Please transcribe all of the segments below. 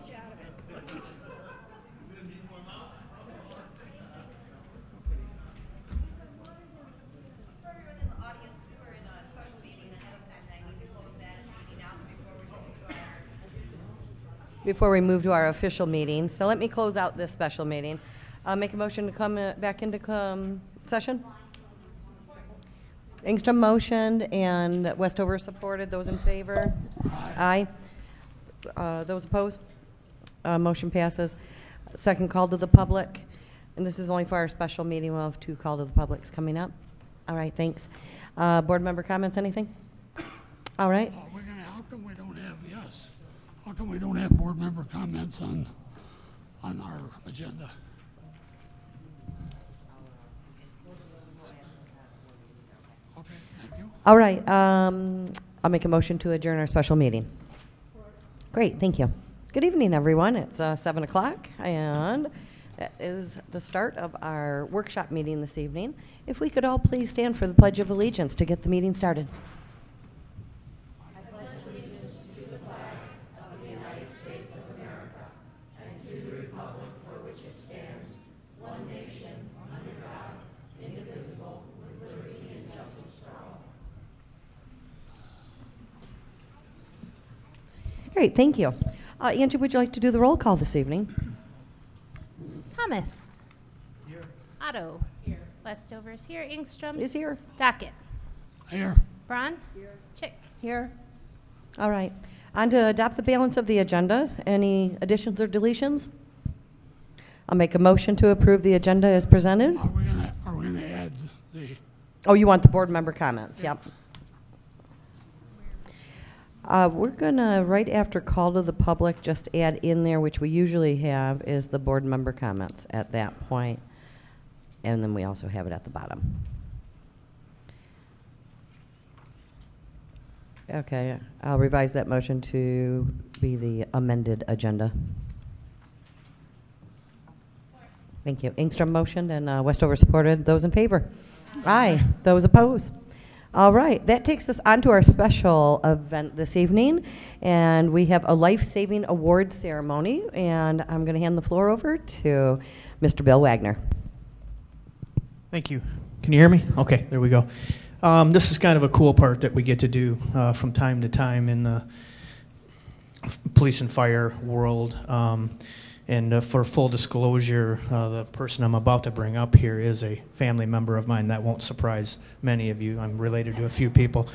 get you out of it. For everyone in the audience, we were in a special meeting ahead of time, and I need to close that meeting out before we move to our official meeting. So let me close out this special meeting. Make a motion to come back into session. Engstrom motioned and Westover supported. Those in favor? Aye. Those opposed? Motion passes. Second call to the public. And this is only for our special meeting. We'll have 2 call to the publics coming up. All right, thanks. Board member comments, anything? All right. How come we don't have, yes, how come we don't have board member comments on our agenda? Okay, thank you. All right. I'll make a motion to adjourn our special meeting. Great, thank you. Good evening, everyone. It's 7 o'clock, and that is the start of our workshop meeting this evening. If we could all please stand for the Pledge of Allegiance to get the meeting started. I pledge allegiance to the flag of the United States of America and to the republic for which it stands, one nation, under God, indivisible, with liberty and justice for all. Great, thank you. Angie, would you like to do the roll call this evening? Thomas. Here. Otto. Here. Westover's here. Engstrom. Is here. Dockett. Here. Braun. Here. Chick. Here. All right. On to adopt the balance of the agenda. Any additions or deletions? I'll make a motion to approve the agenda as presented. Are we gonna add the? Oh, you want the board member comments? Yep. We're gonna, right after call to the public, just add in there, which we usually have, is the board member comments at that point. And then we also have it at the bottom. Okay, I'll revise that motion to be the amended agenda. Thank you. Engstrom motioned and Westover supported. Those in favor? Aye. Those opposed? All right, that takes us on to our special event this evening, and we have a life-saving awards ceremony, and I'm going to hand the floor over to Mr. Bill Wagner. Thank you. Can you hear me? Okay, there we go. This is kind of a cool part that we get to do from time to time in the police and fire world. And for full disclosure, the person I'm about to bring up here is a family member of mine. That won't surprise many of you. I'm related to a few people.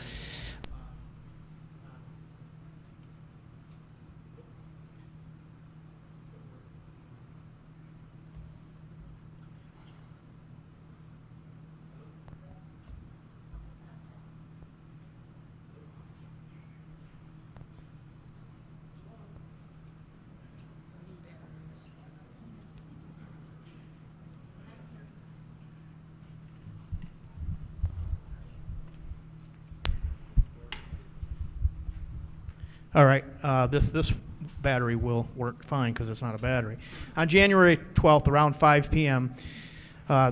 All right, this battery will work fine because it's not a battery. On January 12th, around 5 p.m.,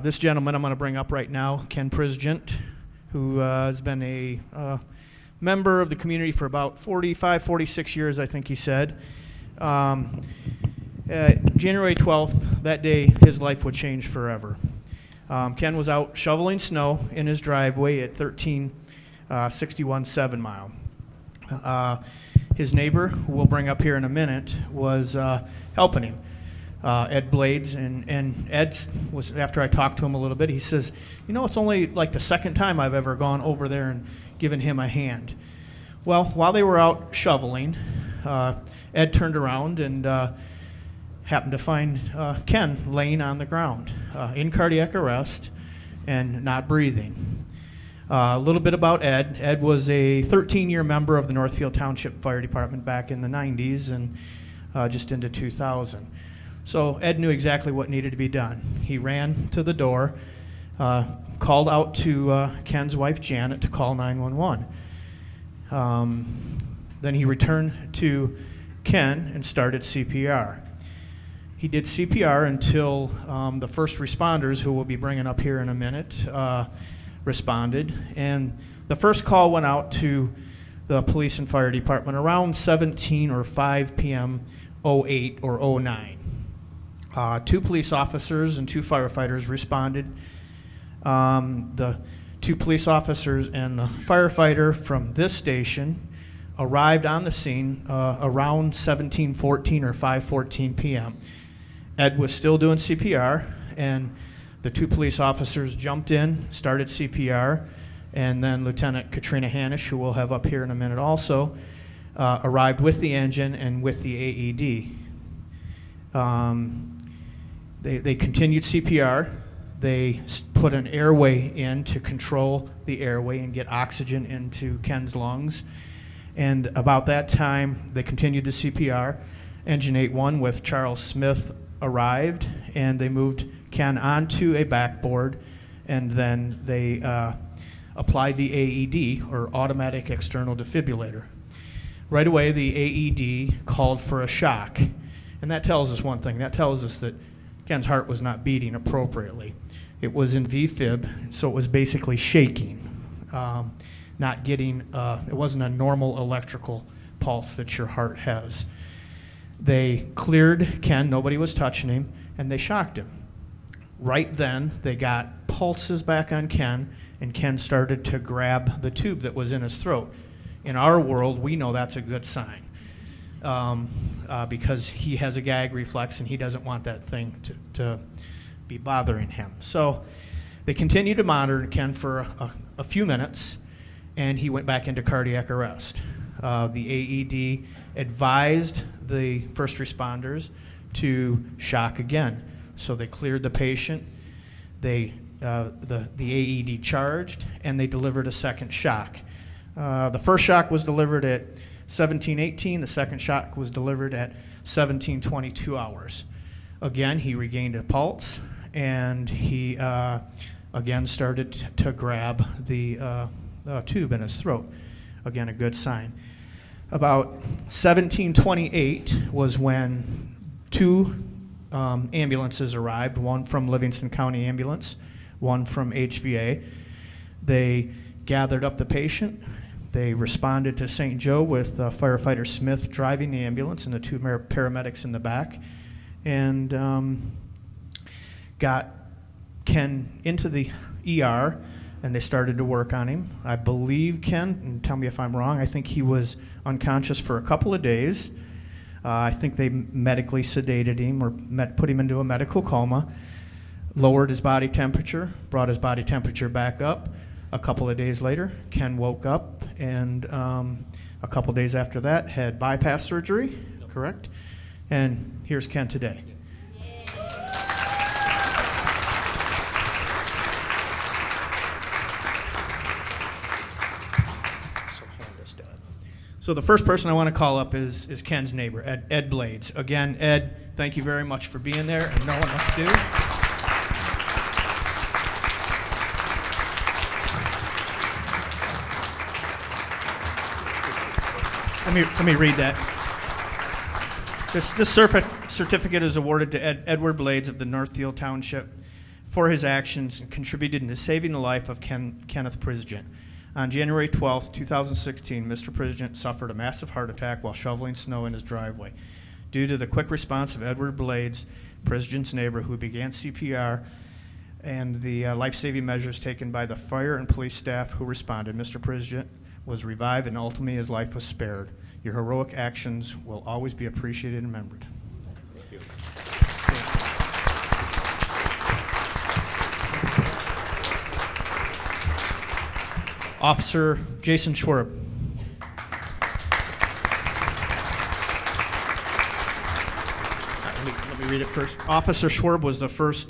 this gentleman I'm going to bring up right now, Ken Prisgent, who has been a member of the community for about 45, 46 years, I think he said. January 12th, that day, his life would change forever. Ken was out shoveling snow in his driveway at 1361 7 Mile. His neighbor, who we'll bring up here in a minute, was helping him, Ed Blades. And Ed was, after I talked to him a little bit, he says, you know, it's only like the second time I've ever gone over there and given him a hand. Well, while they were out shoveling, Ed turned around and happened to find Ken laying on the ground in cardiac arrest and not breathing. A little bit about Ed. Ed was a 13-year member of the Northfield Township Fire Department back in the 90s and just into 2000. So Ed knew exactly what needed to be done. He ran to the door, called out to Ken's wife, Janet, to call 911. Then he returned to Ken and started CPR. He did CPR until the first responders, who we'll be bringing up here in a minute, responded, and the first call went out to the police and fire department around 17 or 5 p.m. '08 or '09. 2 police officers and 2 firefighters responded. The 2 police officers and the firefighter from this station arrived on the scene around 17:14 or 5:14 p.m. Ed was still doing CPR, and the 2 police officers jumped in, started CPR, and then Lieutenant Katrina Hanisch, who we'll have up here in a minute also, arrived with the engine and with the AED. They continued CPR. They put an airway in to control the airway and get oxygen into Ken's lungs. And about that time, they continued the CPR. Engine 8-1 with Charles Smith arrived, and they moved Ken onto a backboard, and then they applied the AED, or automatic external defibrillator. Right away, the AED called for a shock. And that tells us one thing. That tells us that Ken's heart was not beating appropriately. It was in V-fib, so it was basically shaking, not getting, it wasn't a normal electrical pulse that your heart has. They cleared Ken, nobody was touching him, and they shocked him. Right then, they got pulses back on Ken, and Ken started to grab the tube that was in his throat. In our world, we know that's a good sign. Because he has a gag reflex and he doesn't want that thing to be bothering him. So they continued to monitor Ken for a few minutes, and he went back into cardiac arrest. The AED advised the first responders to shock again. So they cleared the patient, the AED charged, and they delivered a second shock. The first shock was delivered at 17:18. The second shock was delivered at 17:22 hours. Again, he regained a pulse, and he again started to grab the tube in his throat. Again, a good sign. About 17:28 was when 2 ambulances arrived, one from Livingston County Ambulance, one from HVA. They gathered up the patient. They responded to St. Joe with firefighter Smith driving the ambulance and the 2 paramedics in the back, and got Ken into the ER, and they started to work on him. I believe Ken, and tell me if I'm wrong, I think he was unconscious for a couple of days. I think they medically sedated him or put him into a medical coma, lowered his body temperature, brought his body temperature back up. A couple of days later, Ken woke up, and a couple days after that, had bypass surgery, correct? And here's Ken today. So the first person I want to call up is Ken's neighbor, Ed Blades. Again, Ed, thank you very much for being there and knowing what to do. Let me read that. This certificate is awarded to Edward Blades of the Northfield Township for his actions and contributed in saving the life of Kenneth Prizgent. On January 12, 2016, Mr. Prizgent suffered a massive heart attack while shoveling snow in his driveway. Due to the quick response of Edward Blades, Prizgent's neighbor, who began CPR, and the life-saving measures taken by the fire and police staff who responded, Mr. Prizgent was revived and ultimately his life was spared. Your heroic actions will always be appreciated and remembered. Thank you. Officer Jason Schwerb. Let me read it first. Officer Schwerb was the first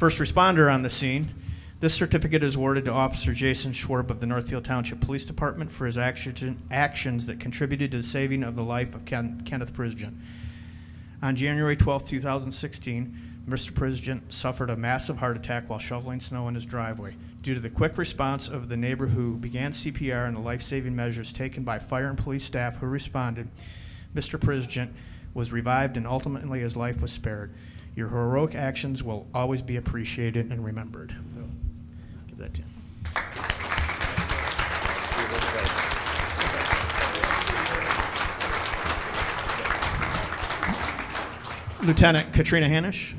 responder on the scene. This certificate is awarded to Officer Jason Schwerb of the Northfield Township Police Department for his actions that contributed to the saving of the life of Kenneth Prizgent. On January 12, 2016, Mr. Prizgent suffered a massive heart attack while shoveling snow in his driveway. Due to the quick response of the neighbor who began CPR and the life-saving measures taken by fire and police staff who responded, Mr. Prizgent was revived and ultimately his life was spared. Your heroic actions will always be appreciated and remembered. Give that to him. Lieutenant Katrina Hanisch.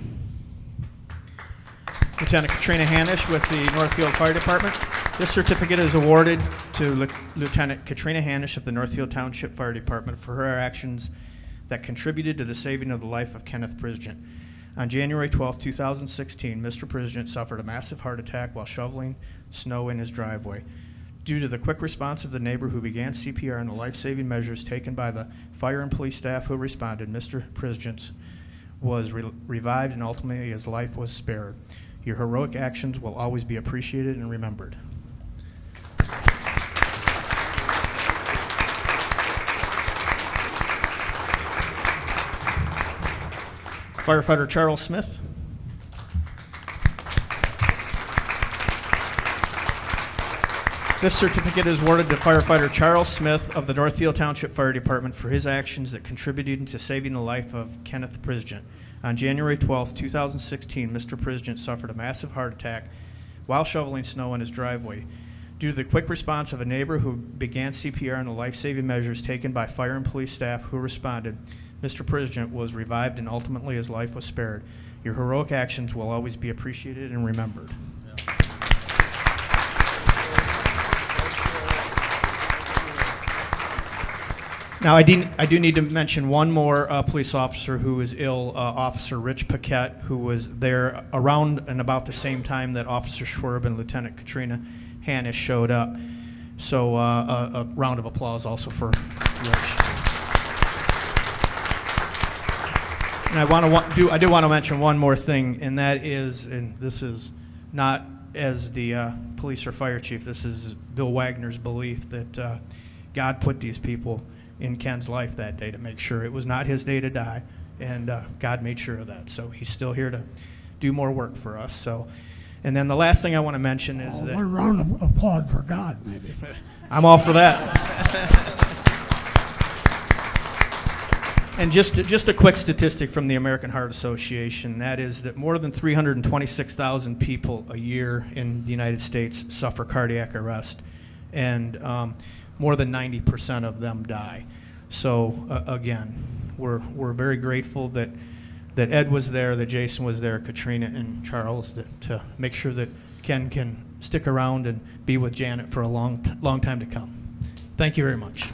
Lieutenant Katrina Hanisch with the Northfield Fire Department. This certificate is awarded to Lieutenant Katrina Hanisch of the Northfield Township Fire Department for her actions that contributed to the saving of the life of Kenneth Prisgent. On January 12, 2016, Mr. Prisgent suffered a massive heart attack while shoveling snow in his driveway. Due to the quick response of the neighbor who began CPR and the life-saving measures taken by the fire and police staff who responded, Mr. Prisgent was revived and ultimately his life was spared. Your heroic actions will always be appreciated and remembered. Firefighter Charles Smith. This certificate is awarded to firefighter Charles Smith of the Northfield Township Fire Department for his actions that contributed to saving the life of Kenneth Prisgent. On January 12, 2016, Mr. Prisgent suffered a massive heart attack while shoveling snow in his driveway. Due to the quick response of a neighbor who began CPR and the life-saving measures taken by fire and police staff who responded, Mr. Prisgent was revived and ultimately his life was spared. Your heroic actions will always be appreciated and remembered. Now, I do need to mention one more police officer who is ill, Officer Rich Paquette, who was there around and about the same time that Officer Schwerb and Lieutenant Katrina Hanisch showed up. So a round of applause also for Rich. And I do want to mention one more thing, and that is, and this is not as the police or fire chief, this is Bill Wagner's belief that God put these people in Ken's life that day to make sure it was not his day to die, and God made sure of that. So he's still here to do more work for us. So, and then the last thing I want to mention is that one round of applause for God, maybe. I'm all for that. And just a quick statistic from the American Heart Association, that is that more than 326,000 people a year in the United States suffer cardiac arrest, and more than 90% of them die. So again, we're very grateful that Ed was there, that Jason was there, Katrina and Charles, to make sure that Ken can stick around and be with Janet for a long time to come. Thank you very much.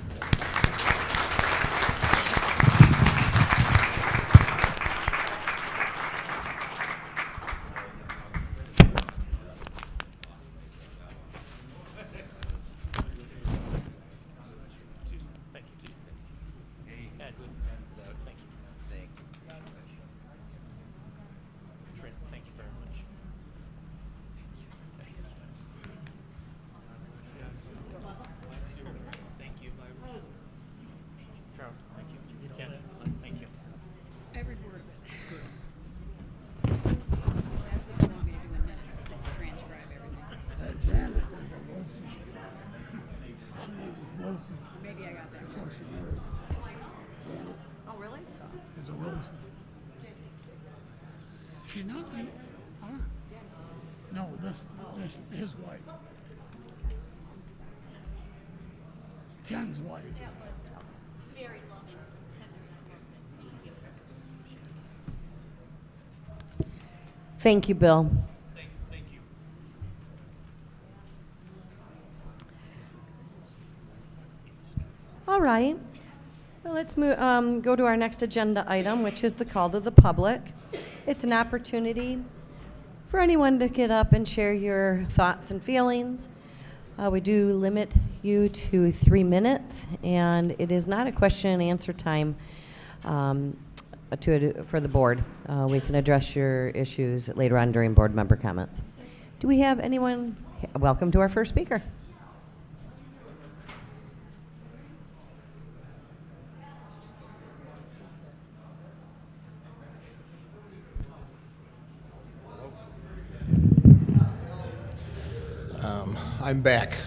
Maybe I got that. Oh, really? It's a Wilson. She's not, huh? No, this his wife. Ken's wife. That was very loving, tender. Thank you, Bill. Thank you. All right. Well, let's go to our next agenda item, which is the call to the public. It's an opportunity for anyone to get up and share your thoughts and feelings. We do limit you to 3 minutes, and it is not a question and answer time for the board. We can address your issues later on during board member comments. Do we have anyone? Welcome to our first speaker. I'm back.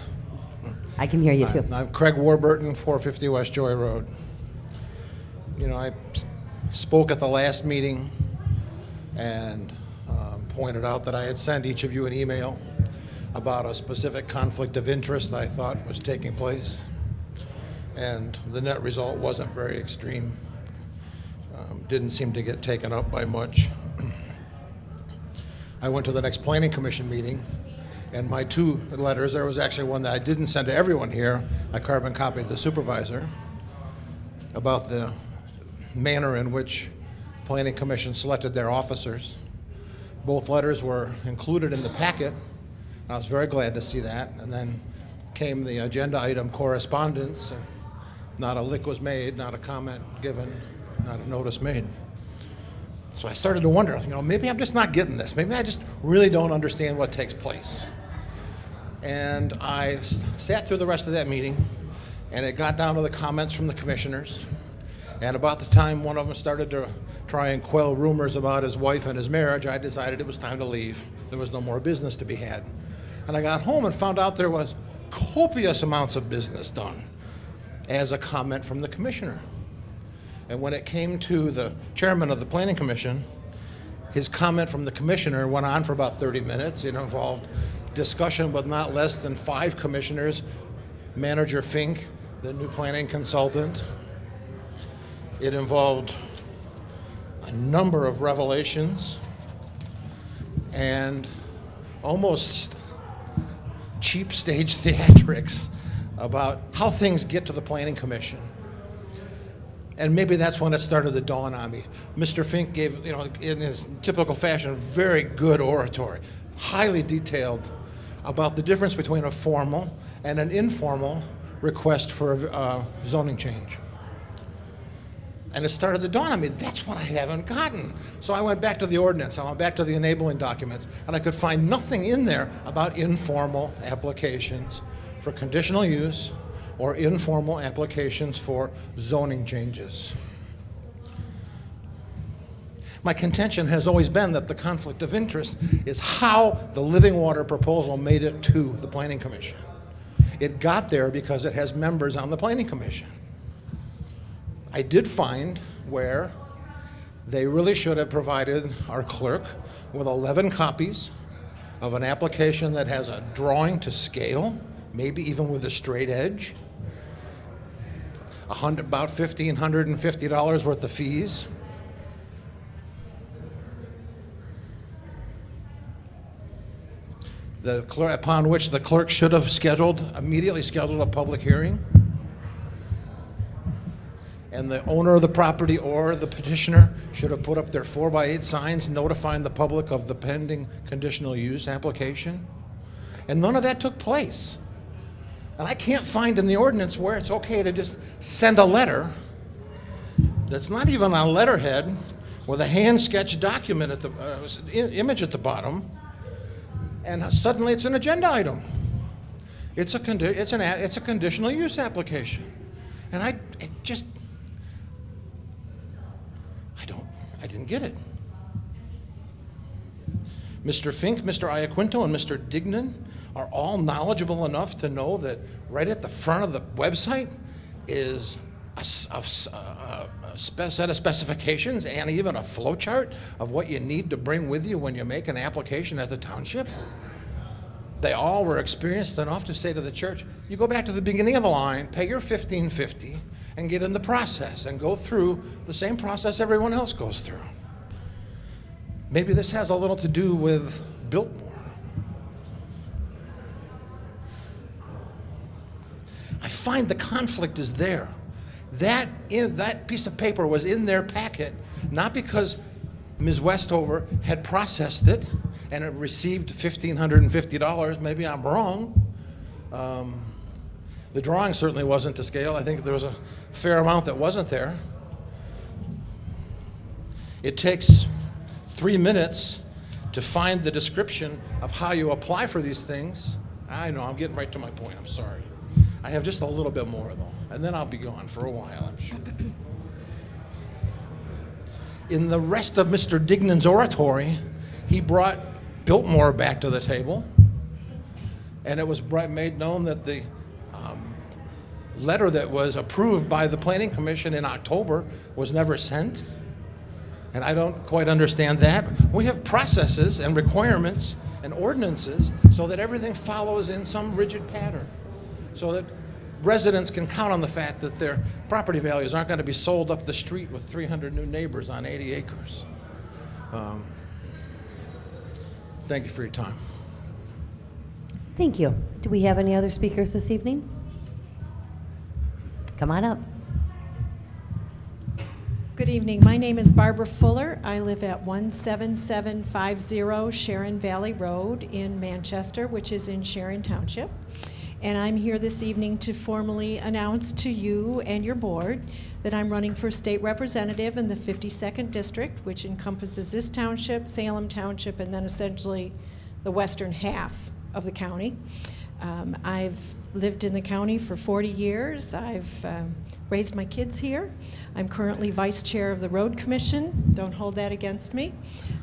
I can hear you too. I'm Craig Warburton, 450 West Joy Road. You know, I spoke at the last meeting and pointed out that I had sent each of you an email about a specific conflict of interest I thought was taking place, and the net result wasn't very extreme. Didn't seem to get taken up by much. I went to the next Planning Commission meeting, and my 2 letters, there was actually one that I didn't send to everyone here. I carbon copied the supervisor about the manner in which the Planning Commission selected their officers. Both letters were included in the packet. I was very glad to see that. And then came the agenda item correspondence. And not a lick was made, not a comment given, not a notice made. So I started to wonder, maybe I'm just not getting this. Maybe I just really don't understand what takes place. And I sat through the rest of that meeting, and it got down to the comments from the commissioners. And about the time one of them started to try and quell rumors about his wife and his marriage, I decided it was time to leave. There was no more business to be had. And I got home and found out there was copious amounts of business done as a comment from the commissioner. And when it came to the chairman of the Planning Commission, his comment from the commissioner went on for about 30 minutes. It involved discussion with not less than 5 commissioners, Manager Fink, the new planning consultant. It involved a number of revelations and almost cheap stage theatrics about how things get to the Planning Commission. And maybe that's when it started to dawn on me. Mr. Fink gave, in his typical fashion, very good oratory, highly detailed about the difference between a formal and an informal request for a zoning change. And it started to dawn on me, that's what I haven't gotten. So I went back to the ordinance, I went back to the enabling documents, and I could find nothing in there about informal applications for conditional use or informal applications for zoning changes. My contention has always been that the conflict of interest is how the living water proposal made it to the Planning Commission. It got there because it has members on the Planning Commission. I did find where they really should have provided our clerk with 11 copies of an application that has a drawing to scale, maybe even with a straight edge, about $1,550 worth of fees. Upon which the clerk should have immediately scheduled a public hearing. And the owner of the property or the petitioner should have put up their 4x8 signs notifying the public of the pending conditional use application. And none of that took place. And I can't find in the ordinance where it's okay to just send a letter that's not even on letterhead with a hand-sketched document at the image at the bottom, and suddenly it's an agenda item. It's a conditional use application, and I didn't get it. Mr. Fink, Mr. Iaquinto, and Mr. Dignan are all knowledgeable enough to know that right at the front of the website is a set of specifications and even a flow chart of what you need to bring with you when you make an application at the township. They all were experienced enough to say to the church, you go back to the beginning of the line, pay your $1,550, and get in the process and go through the same process everyone else goes through. Maybe this has a little to do with Biltmore. I find the conflict is there. That piece of paper was in their packet, not because Ms. Westover had processed it and it received $1,550. Maybe I'm wrong. The drawing certainly wasn't to scale. I think there was a fair amount that wasn't there. It takes 3 minutes to find the description of how you apply for these things. I know, I'm getting right to my point, I'm sorry. I have just a little bit more though, and then I'll be gone for a while, I'm sure. In the rest of Mr. Dignan's oratory, he brought Biltmore back to the table, and it was made known that the letter that was approved by the Planning Commission in October was never sent. And I don't quite understand that. We have processes and requirements and ordinances so that everything follows in some rigid pattern. So that residents can count on the fact that their property values aren't going to be sold up the street with 300 new neighbors on 80 acres. Thank you for your time. Thank you. Do we have any other speakers this evening? Come on up. Good evening. My name is Barbara Fuller. I live at 17750 Sharon Valley Road in Manchester, which is in Sharon Township. And I'm here this evening to formally announce to you and your board that I'm running for state representative in the 52nd District, which encompasses this township, Salem Township, and then essentially the western half of the county. I've lived in the county for 40 years. I've raised my kids here. I'm currently vice chair of the Road Commission. Don't hold that against me.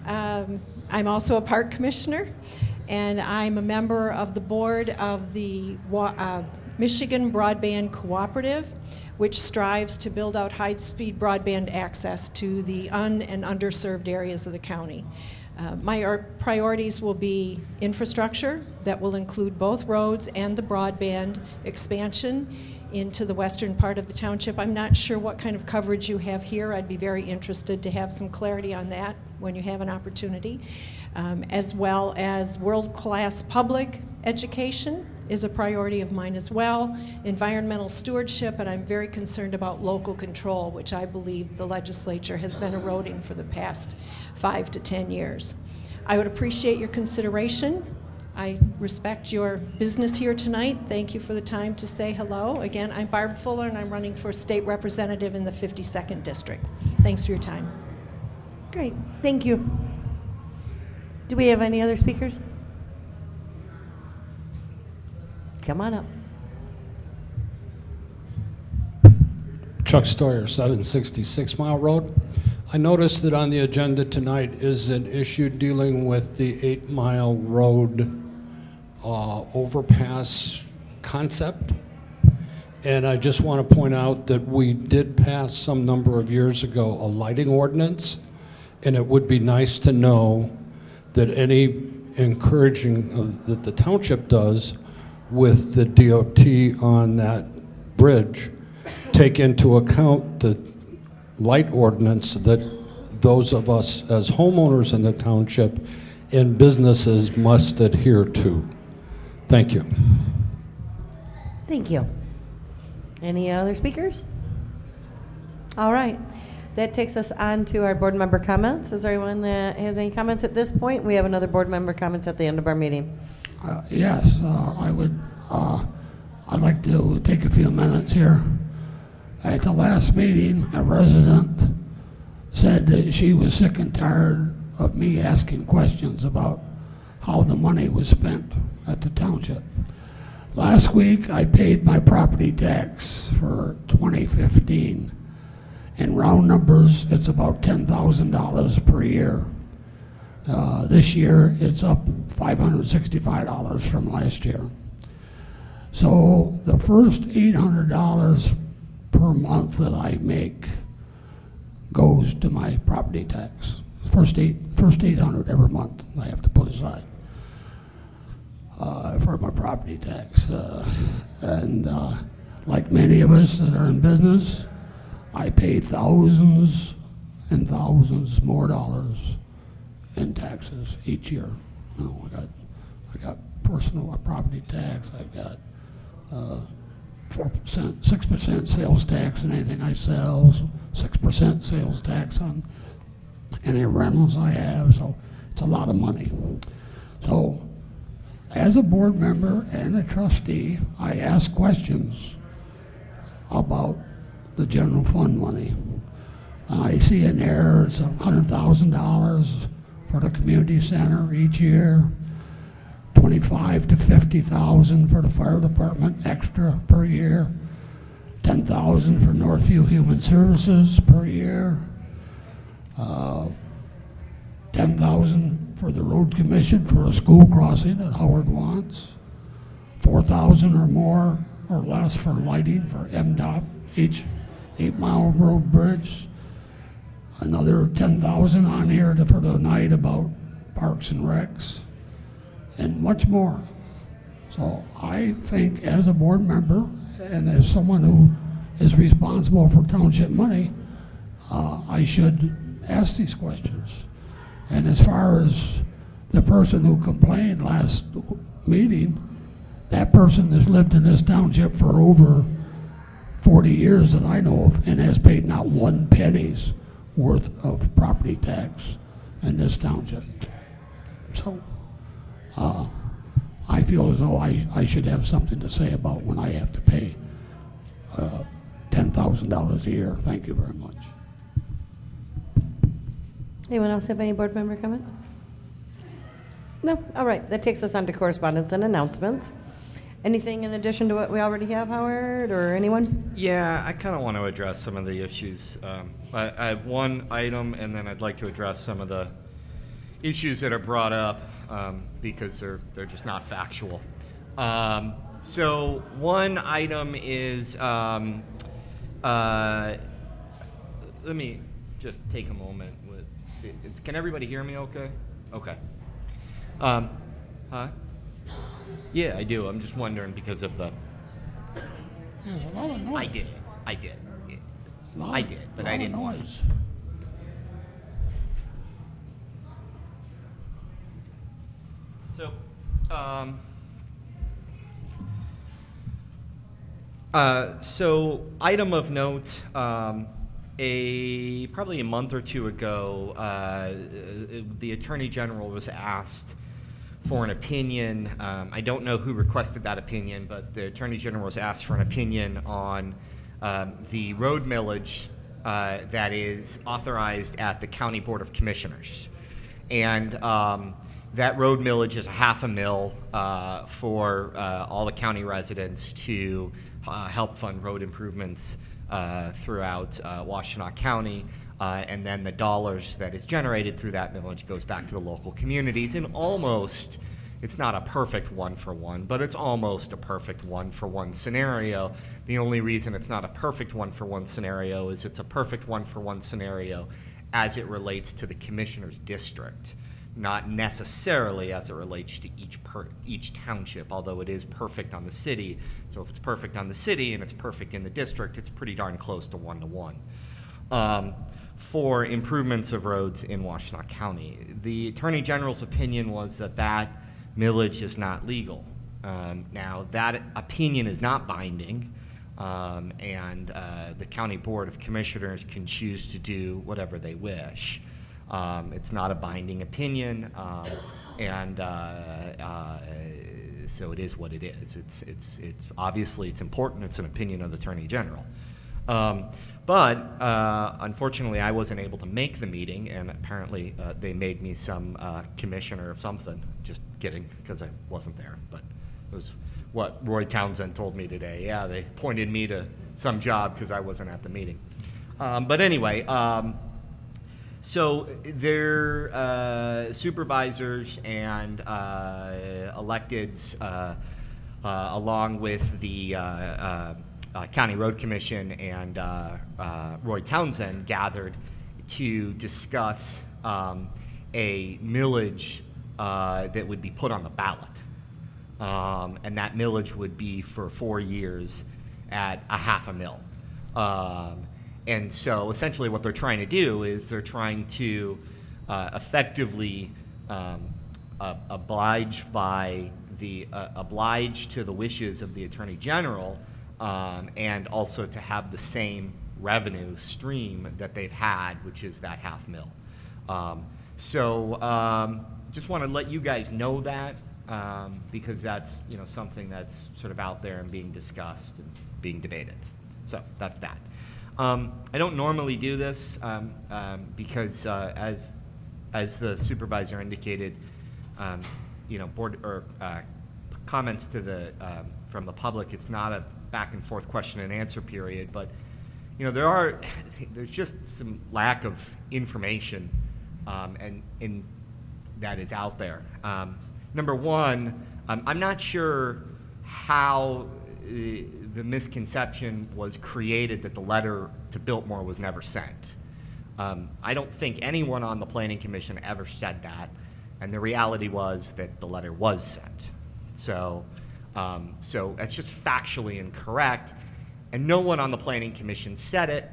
I'm also a park commissioner, and I'm a member of the board of the Michigan Broadband Cooperative, which strives to build out high-speed broadband access to the and underserved areas of the county. My priorities will be infrastructure that will include both roads and the broadband expansion into the western part of the township. I'm not sure what kind of coverage you have here. I'd be very interested to have some clarity on that when you have an opportunity. As well as world-class public education is a priority of mine as well. Environmental stewardship, and I'm very concerned about local control, which I believe the legislature has been eroding for the past 5 to 10 years. I would appreciate your consideration. I respect your business here tonight. Thank you for the time to say hello. Again, I'm Barb Fuller, and I'm running for state representative in the 52nd District. Thanks for your time. Great. Thank you. Do we have any other speakers? Come on up. Chuck Stoyer, 766 Mile Road. I noticed that on the agenda tonight is an issue dealing with the 8 Mile Road overpass concept. And I just want to point out that we did pass some number of years ago a lighting ordinance, and it would be nice to know that any encouraging that the township does with the DOT on that bridge take into account the light ordinance that those of us as homeowners in the township and businesses must adhere to. Thank you. Thank you. Any other speakers? All right. That takes us on to our board member comments. Is there anyone that has any comments at this point? We have another board member comments at the end of our meeting. Yes, I would. I'd like to take a few minutes here. At the last meeting, a resident said that she was sick and tired of me asking questions about how the money was spent at the township. Last week, I paid my property tax for 2015. In round numbers, it's about $10,000 per year. This year, it's up $565 from last year. So the first $800 per month that I make goes to my property tax. First $800 every month I have to put aside for my property tax. Like many of us that are in business, I pay thousands and thousands more dollars in taxes each year. You know, I got personal property tax. I've got 4%, 6% sales tax on anything I sell, 6% sales tax on any rentals I have. So it's a lot of money. So as a board member and a trustee, I ask questions about the general fund money. I see in there it's $100,000 for the community center each year, $25,000 to $50,000 for the fire department extra per year, $10,000 for Northfield Human Services per year, $10,000 for the road commission for a school crossing that Howard wants, $4,000 or more or less for lighting for MDOT, each 8 Mile Road bridge, another $10,000 on here for the night about parks and recs, and much more. So I think as a board member and as someone who is responsible for township money, I should ask these questions. And as far as the person who complained last meeting, that person has lived in this township for over 40 years that I know of and has paid not one penny's worth of property tax in this township. So I feel as though I should have something to say about when I have to pay $10,000 a year. Thank you very much. Anyone else have any board member comments? No? All right, that takes us on to correspondence and announcements. Anything in addition to what we already have, Howard, or anyone? Yeah, I kind of want to address some of the issues. I have one item, and then I'd like to address some of the issues that are brought up because they're just not factual. So one item is, let me just take a moment. Can everybody hear me okay? Okay. Huh? Yeah, I do. I'm just wondering because of the... There's a lot of noise. I did. Yeah. I did, but I didn't want noise. So, so item of note, probably a month or two ago, the Attorney General was asked for an opinion. I don't know who requested that opinion, but the Attorney General was asked for an opinion on the road millage that is authorized at the County Board of Commissioners. And that road millage is a half a mil for all the county residents to help fund road improvements throughout Washtenaw County. And then the dollars that is generated through that millage goes back to the local communities. And almost, it's not a perfect one-for-one, but it's almost a perfect one-for-one scenario. The only reason it's not a perfect one-for-one scenario is it's a perfect one-for-one scenario as it relates to the commissioner's district, not necessarily as it relates to each township, although it is perfect on the city. So if it's perfect on the city and it's perfect in the district, it's pretty darn close to one-to-one. For improvements of roads in Washtenaw County, the Attorney General's opinion was that that millage is not legal. Now, that opinion is not binding, and the County Board of Commissioners can choose to do whatever they wish. It's not a binding opinion, and so it is what it is. It's obviously it's important. It's an opinion of the Attorney General. But unfortunately, I wasn't able to make the meeting, and apparently they made me some commissioner of something. Just kidding, because I wasn't there. But it was what Roy Townsend told me today. Yeah, they appointed me to some job because I wasn't at the meeting. But anyway, so their supervisors and electeds, along with the County Road Commission and Roy Townsend, gathered to discuss a millage that would be put on the ballot. And that millage would be for 4 years at a half a mil. And so essentially what they're trying to do is they're trying to effectively oblige to the wishes of the Attorney General, and also to have the same revenue stream that they've had, which is that half mil. Just want to let you guys know that, because that's something that's sort of out there and being discussed and being debated. So that's that. I don't normally do this because as the supervisor indicated, board or comments to the from the public, it's not a back and forth question and answer period, but there's just some lack of information and that is out there. Number one, I'm not sure how the misconception was created that the letter to Biltmore was never sent. I don't think anyone on the Planning Commission ever said that, and the reality was that the letter was sent. So So that's just factually incorrect. And no one on the Planning Commission said it.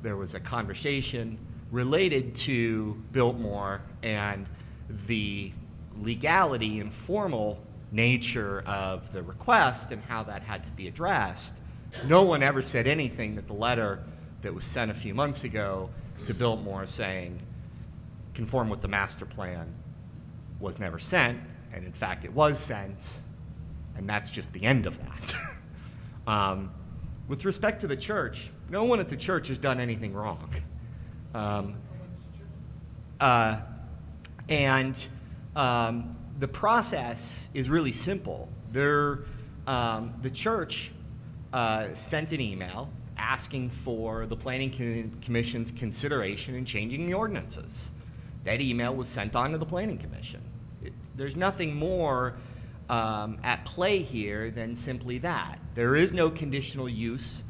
There was a conversation related to Biltmore and the legality and formal nature of the request and how that had to be addressed. No one ever said anything that the letter that was sent a few months ago to Biltmore saying conform with the master plan was never sent, and in fact it was sent, and that's just the end of that. With respect to the church, no one at the church has done anything wrong. The process is really simple. The church sent an email asking for the Planning Commission's consideration in changing the ordinances. That email was sent on to the Planning Commission. There's nothing more at play here than simply that. There is no conditional use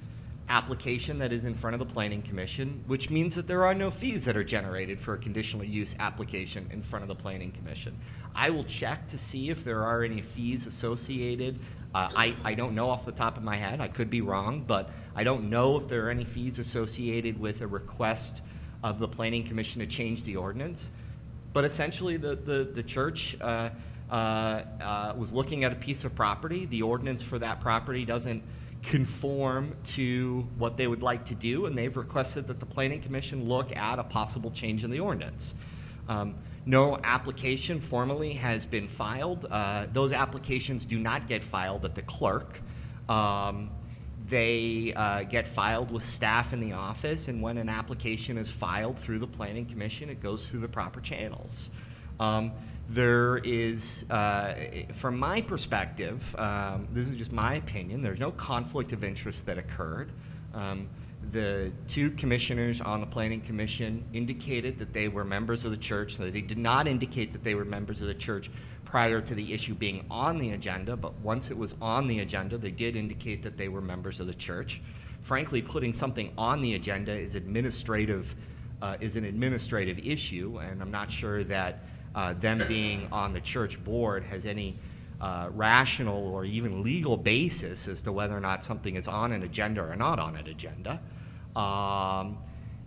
application that is in front of the Planning Commission, which means that there are no fees that are generated for a conditional use application in front of the Planning Commission. I will check to see if there are any fees associated. I don't know off the top of my head. I could be wrong, but I don't know if there are any fees associated with a request of the Planning Commission to change the ordinance. But essentially, the church was looking at a piece of property. The ordinance for that property doesn't conform to what they would like to do, and they've requested that the Planning Commission look at a possible change in the ordinance. No application formally has been filed. Those applications do not get filed at the clerk. They get filed with staff in the office, and when an application is filed through the Planning Commission, it goes through the proper channels. There is, from my perspective, this is just my opinion, there's no conflict of interest that occurred. The two commissioners on the Planning Commission indicated that they were members of the church. They did not indicate that they were members of the church prior to the issue being on the agenda, but once it was on the agenda, they did indicate that they were members of the church. Frankly, putting something on the agenda is an administrative issue, and I'm not sure that them being on the church board has any rational or even legal basis as to whether or not something is on an agenda or not on an agenda.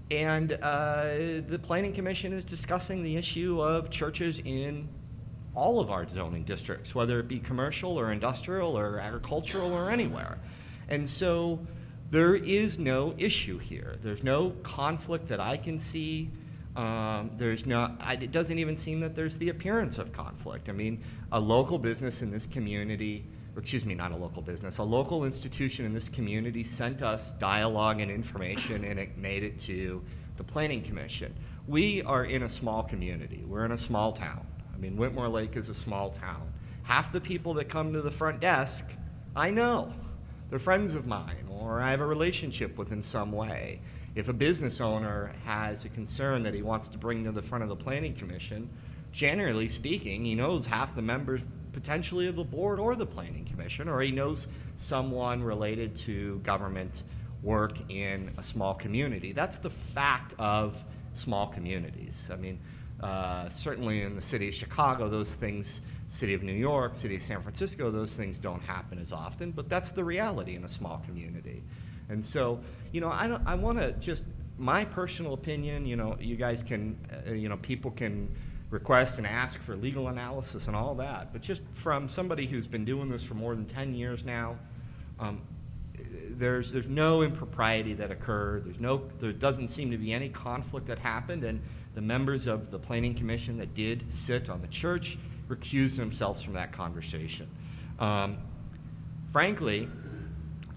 The Planning Commission is discussing the issue of churches in all of our zoning districts, whether it be commercial or industrial or agricultural or anywhere. And so there is no issue here. There's no conflict that I can see. It doesn't even seem that there's the appearance of conflict. I mean, a local business in this community, or excuse me, not a local business, a local institution in this community sent us dialogue and information, and it made it to the Planning Commission. We are in a small community. We're in a small town. I mean, Whitmore Lake is a small town. Half the people that come to the front desk, I know. They're friends of mine, or I have a relationship with in some way. If a business owner has a concern that he wants to bring to the front of the Planning Commission, generally speaking, he knows half the members potentially of the board or the Planning Commission, or he knows someone related to government work in a small community. That's the fact of small communities. I mean, certainly in the city of Chicago, those things, city of New York, city of San Francisco, those things don't happen as often, but that's the reality in a small community. And so, you know, I want to just, my personal opinion, you know, you guys can, people can request and ask for legal analysis and all that, but just from somebody who's been doing this for more than 10 years now, there's no impropriety that occurred. There doesn't seem to be any conflict that happened, and the members of the Planning Commission that did sit on the church recused themselves from that conversation. Frankly,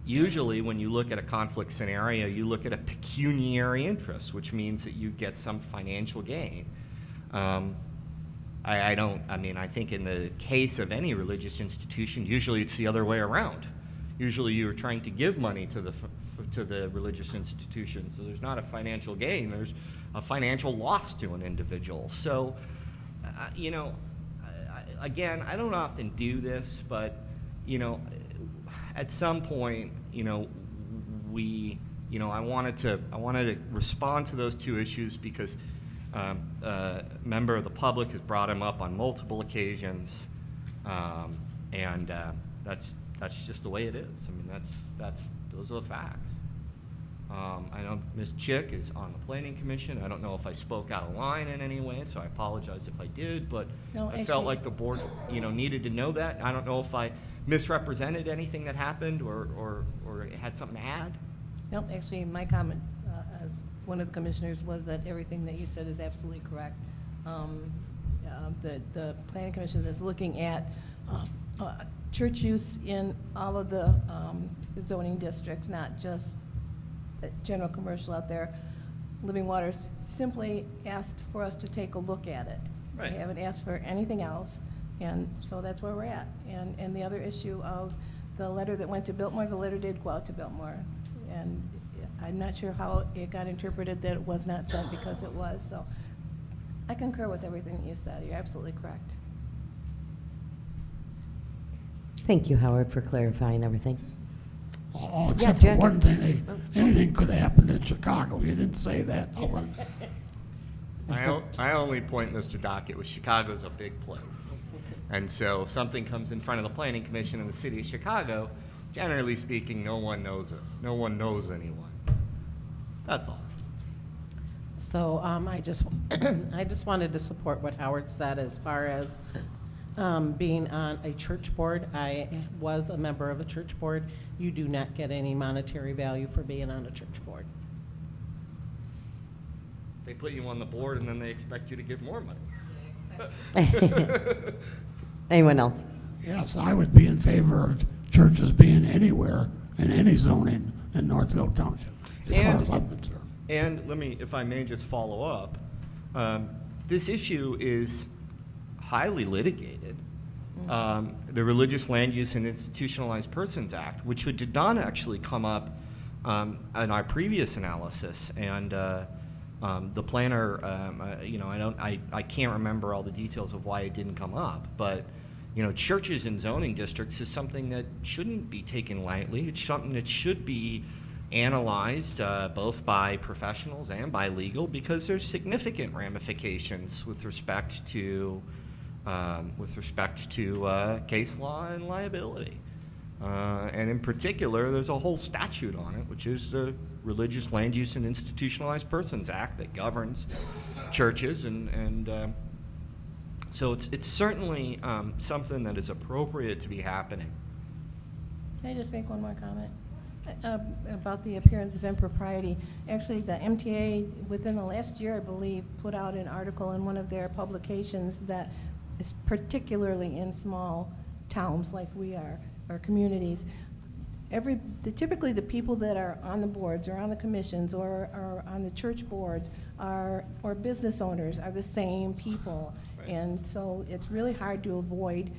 usually when you look at a conflict scenario, you look at a pecuniary interest, which means that you get some financial gain. I think in the case of any religious institution, usually it's the other way around. Usually you're trying to give money to the religious institution, so there's not a financial gain, there's a financial loss to an individual. So, again, I don't often do this, but, at some point, I wanted to respond to those two issues because a member of the public has brought them up on multiple occasions, and that's just the way it is. I mean, those are the facts. I know Ms. Chick is on the Planning Commission. I don't know if I spoke out of line in any way, so I apologize if I did, but No, I felt actually- like the board, needed to know that. I don't know if I misrepresented anything that happened or had something to add. No, actually, my comment as one of the commissioners was that everything that you said is absolutely correct. The planning commission is looking at church use in all of the zoning districts, not just the general commercial out there. Living Waters simply asked for us to take a look at it. Right. They haven't asked for anything else, and so that's where we're at. And the other issue of the letter that went to Biltmore, the letter did go out to Biltmore, and I'm not sure how it got interpreted that it was not sent, because it was. So I concur with everything that you said. You're absolutely correct. Thank you, Howard, for clarifying everything. All Yeah, except for Jack. one thing, anything could have happened in Chicago. You didn't say that, Howard. My only point, Mr. Dockett, was Chicago's a big place. And so if something comes in front of the Planning Commission in the city of Chicago, generally speaking, no one knows it. No one knows anyone. That's all. So I just wanted to support what Howard said as far as being on a church board. I was a member of a church board. You do not get any monetary value for being on a church board. They put you on the board and then they expect you to give more money. Anyone else? Yes, I would be in favor of churches being anywhere in any zoning in Northfield Township, as far as I'm concerned. And let me, if I may just follow up, this issue is highly litigated. The Religious Land Use and Institutionalized Persons Act, which did not actually come up in our previous analysis, and the planner, I can't remember all the details of why it didn't come up, but churches in zoning districts is something that shouldn't be taken lightly. It's something that should be analyzed both by professionals and by legal, because there's significant ramifications with respect to case law and liability. And in particular, there's a whole statute on it, which is the Religious Land Use and Institutionalized Persons Act that governs churches, and so it's certainly something that is appropriate to be happening. Can I just make one more comment? About the appearance of impropriety. Actually, the MTA, within the last year, I believe, put out an article in one of their publications that is particularly in small towns like we are, or communities. Typically the people that are on the boards or on the commissions or are on the church boards or business owners are the same people. Right. And so it's really hard to avoid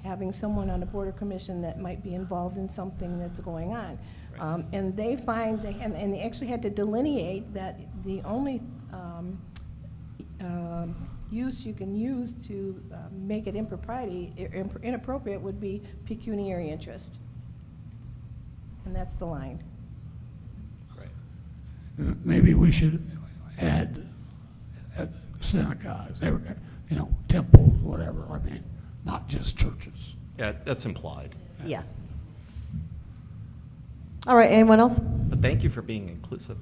having someone on a board or commission that might be involved in something that's going on. Right. And they find, and they actually had to delineate that the only use you can use to make it inappropriate would be pecuniary interest. And that's the line. Right. Maybe we should add synagogues, temples, whatever. I mean, not just churches. Yeah, that's implied. Yeah. All right, anyone else? But thank you for being inclusive.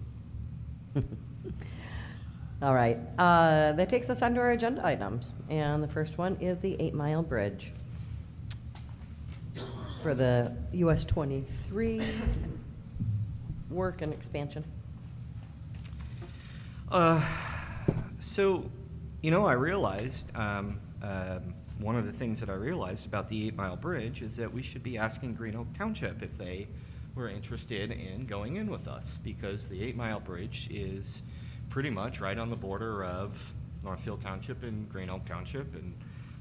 All right, that takes us on to our agenda items. And the first one is the 8 Mile Bridge for the US 23 work and expansion. So, I realized, one of the things that I realized about the 8 Mile Bridge is that we should be asking Green Oak Township if they were interested in going in with us, because the 8 Mile Bridge is pretty much right on the border of Northfield Township and Green Oak Township, and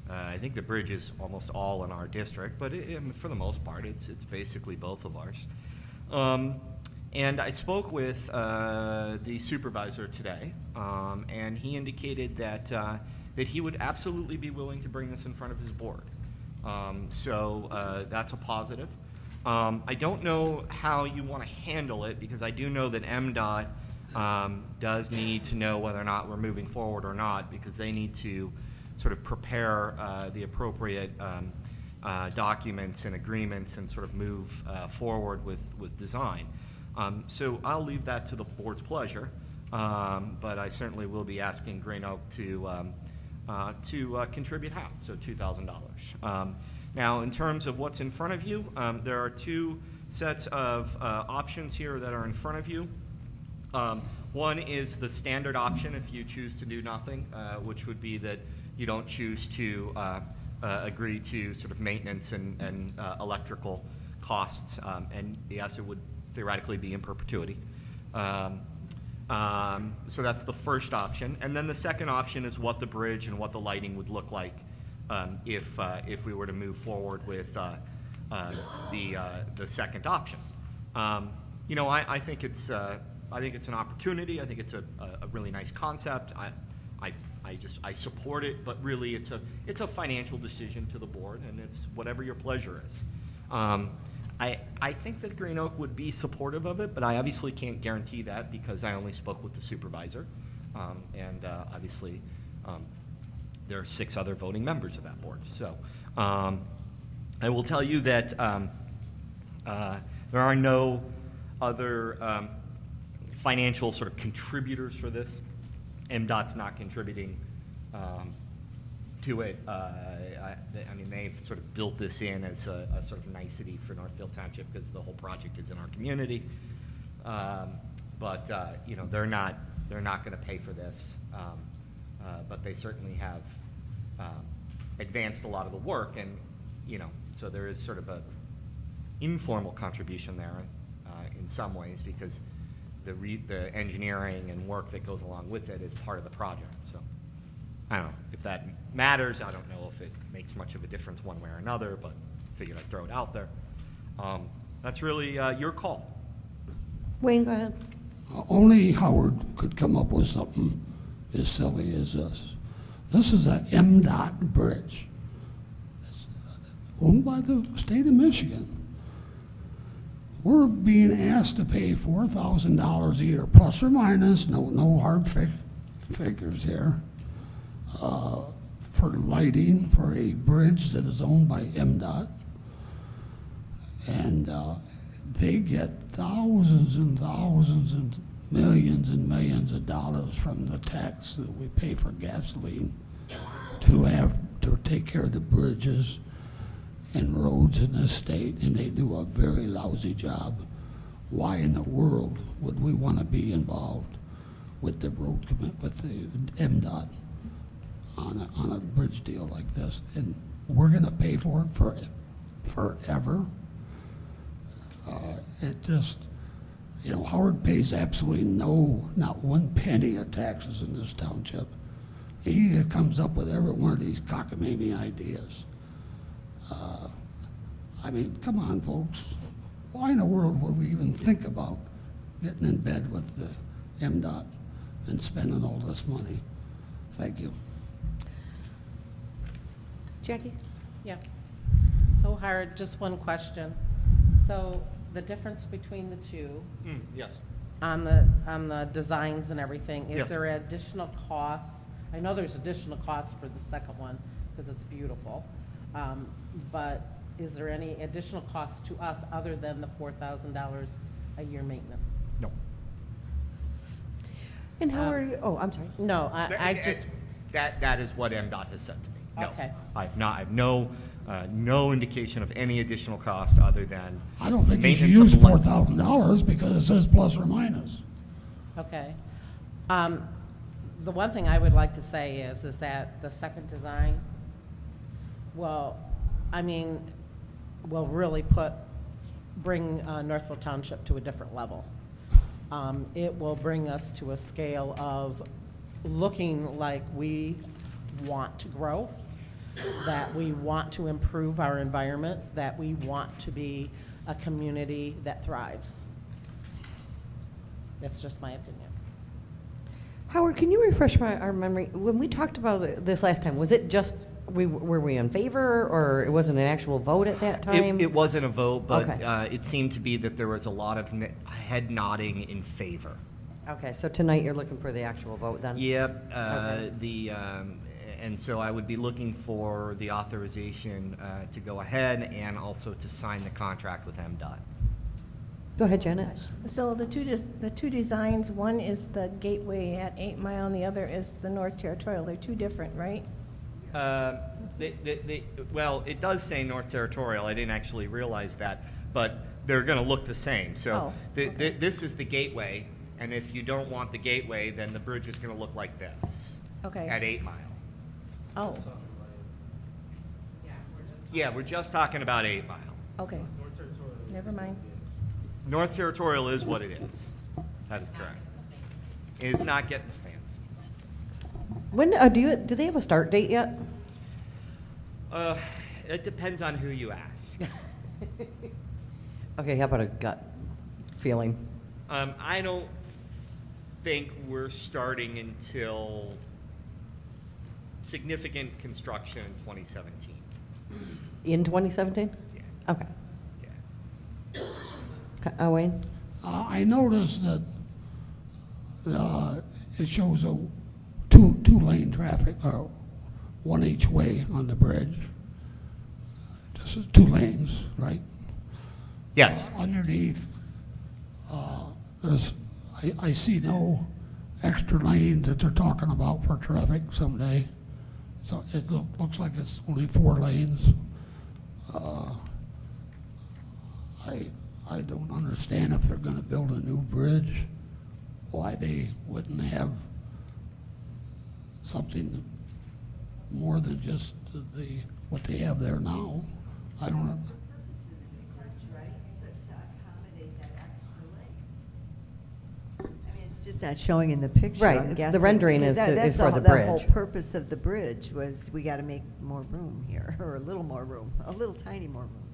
I think the bridge is almost all in our district, but for the most part, it's basically both of ours. And I spoke with the supervisor today, and he indicated that he would absolutely be willing to bring this in front of his board. So that's a positive. I don't know how you want to handle it, because I do know that MDOT does need to know whether or not we're moving forward or not, because they need to sort of prepare the appropriate documents and agreements and sort of move forward with design. So I'll leave that to the board's pleasure, but I certainly will be asking Green Oak to contribute half, so $2,000. Now, in terms of what's in front of you, there are two sets of options here that are in front of you. One is the standard option if you choose to do nothing, which would be that you don't choose to agree to sort of maintenance and electrical costs, and yes, it would theoretically be in perpetuity. So that's the first option. And then the second option is what the bridge and what the lighting would look like if we were to move forward with the second option. You know, I think it's an opportunity. I think it's a really nice concept. I support it, but really it's a financial decision to the board, and it's whatever your pleasure is. I think that Green Oak would be supportive of it, but I obviously can't guarantee that because I only spoke with the supervisor, and obviously there are 6 other voting members of that board. So I will tell you that there are no other financial sort of contributors for this. MDOT's not contributing to it. I mean, they've sort of built this in as a sort of nicety for Northfield Township because the whole project is in our community. But you know, they're not going to pay for this. But they certainly have advanced a lot of the work, and you know, so there is sort of a informal contribution there in some ways because the engineering and work that goes along with it is part of the project. So I don't know if that matters. I don't know if it makes much of a difference one way or another, but figured I'd throw it out there. That's really your call. Wayne, go ahead. Only Howard could come up with something as silly as this. This is a MDOT bridge. It's owned by the state of Michigan. We're being asked to pay $4,000 a year, plus or minus, no hard figures here, for lighting for a bridge that is owned by MDOT. And they get thousands and thousands and millions of dollars from the tax that we pay for gasoline to take care of the bridges and roads in this state, and they do a very lousy job. Why in the world would we want to be involved with the road with the MDOT on a bridge deal like this? And we're going to pay for it forever. It just, you know, Howard pays absolutely not one penny of taxes in this township. He comes up with every one of these cockamamie ideas. I mean, come on, folks. Why in the world would we even think about getting in bed with the MDOT and spending all this money? Thank you. Jackie? Yeah. So Howard, just one question. So the difference between the two Yes. on the designs and everything, is Yes. there additional costs? I know there's additional costs for the second one because it's beautiful, but is there any additional cost to us other than the $4,000 a year maintenance? No. And how are you, oh, I'm sorry. No, I just, That is what MDOT has said to me. No. Okay. I have no indication of any additional cost other than I don't think you should maintenance use of the line. $4,000 because it says plus or minus. okay. The one thing I would like to say is that the second design will really bring Northfield Township to a different level. It will bring us to a scale of looking like we want to grow, that we want to improve our environment, that we want to be a community that thrives. That's just my opinion. Howard, can you refresh our memory? When we talked about this last time, was it just, were we in favor, or it wasn't an actual vote at that time? It wasn't a vote, but Okay. it seemed to be that there was a lot of head nodding in favor. Okay, so tonight you're looking for the actual vote then? Yep. Okay. And so I would be looking for the authorization to go ahead and also to sign the contract with MDOT. Go ahead, Janet. So the two designs, one is the gateway at 8 Mile and the other is the North Territorial. They're two different, right? Well, it does say North Territorial. I didn't actually realize that, but they're going to look the same. So okay. this is the gateway, and if you don't want the gateway, then the bridge is going to look like this Okay. at 8 Mile. Oh, Yeah, we're just talking about 8 Mile. okay. Never mind. North Territorial is what it is. That is correct. It is not getting fancy. When do they have a start date yet? It depends on who you ask. Okay, how about a gut feeling? I don't think we're starting until significant construction in 2017. In 2017? Yeah. Okay. Yeah. Wayne? I noticed that it shows a two-lane traffic, or one each way on the bridge. This is 2 lanes, right? Yes. Underneath, I see no extra lanes that they're talking about for traffic someday. So it looks like it's only 4 lanes. I don't understand if they're gonna build a new bridge, why they wouldn't have something more than just what they have there now. I don't know. It's just not showing in the picture. Right, I'm it's- the guessing, rendering because is for the The whole bridge. purpose of the bridge was we got to make more room here, or a little more room, a little tiny more room.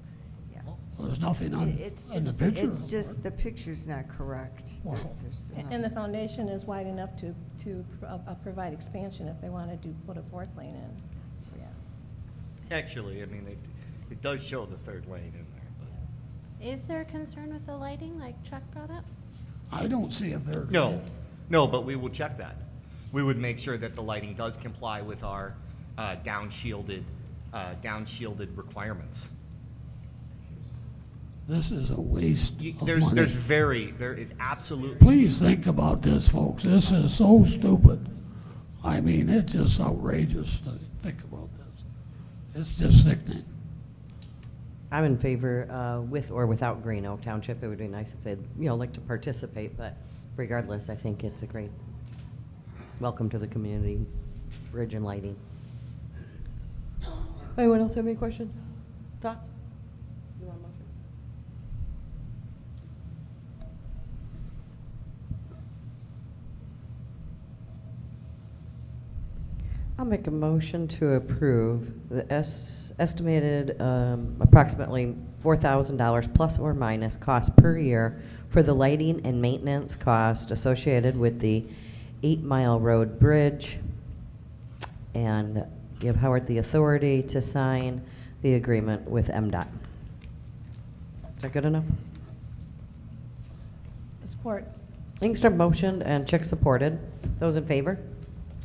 Yeah. Well, there's nothing on It's in the just, picture. it's just, the picture's not correct. Wow. There's, And the foundation is wide enough to provide expansion if they wanted to put a 4th lane in. Yeah. Actually, I mean, it does show the 3rd lane in there. But. Is there a concern with the lighting, like Chuck brought up? I don't see if they're. No, but we will check that. We would make sure that the lighting does comply with our down-shielded requirements. This is a waste of There money. is absolutely. Please think about this, folks. This is so stupid. I mean, it's just outrageous to think about this. It's just sickening. I'm in favor with or without Green Oak Township. It would be nice if they'd, like to participate, but regardless, I think it's a great welcome to the community, bridge and lighting. Anyone else have any questions? Thoughts? You want a motion? I'll make a motion to approve the estimated approximately $4,000 plus or minus cost per year for the lighting and maintenance cost associated with the 8 Mile Road Bridge, and give Howard the authority to sign the agreement with MDOT. Is that good enough? Support. Ingstrom motioned and Chick supported. Those in favor?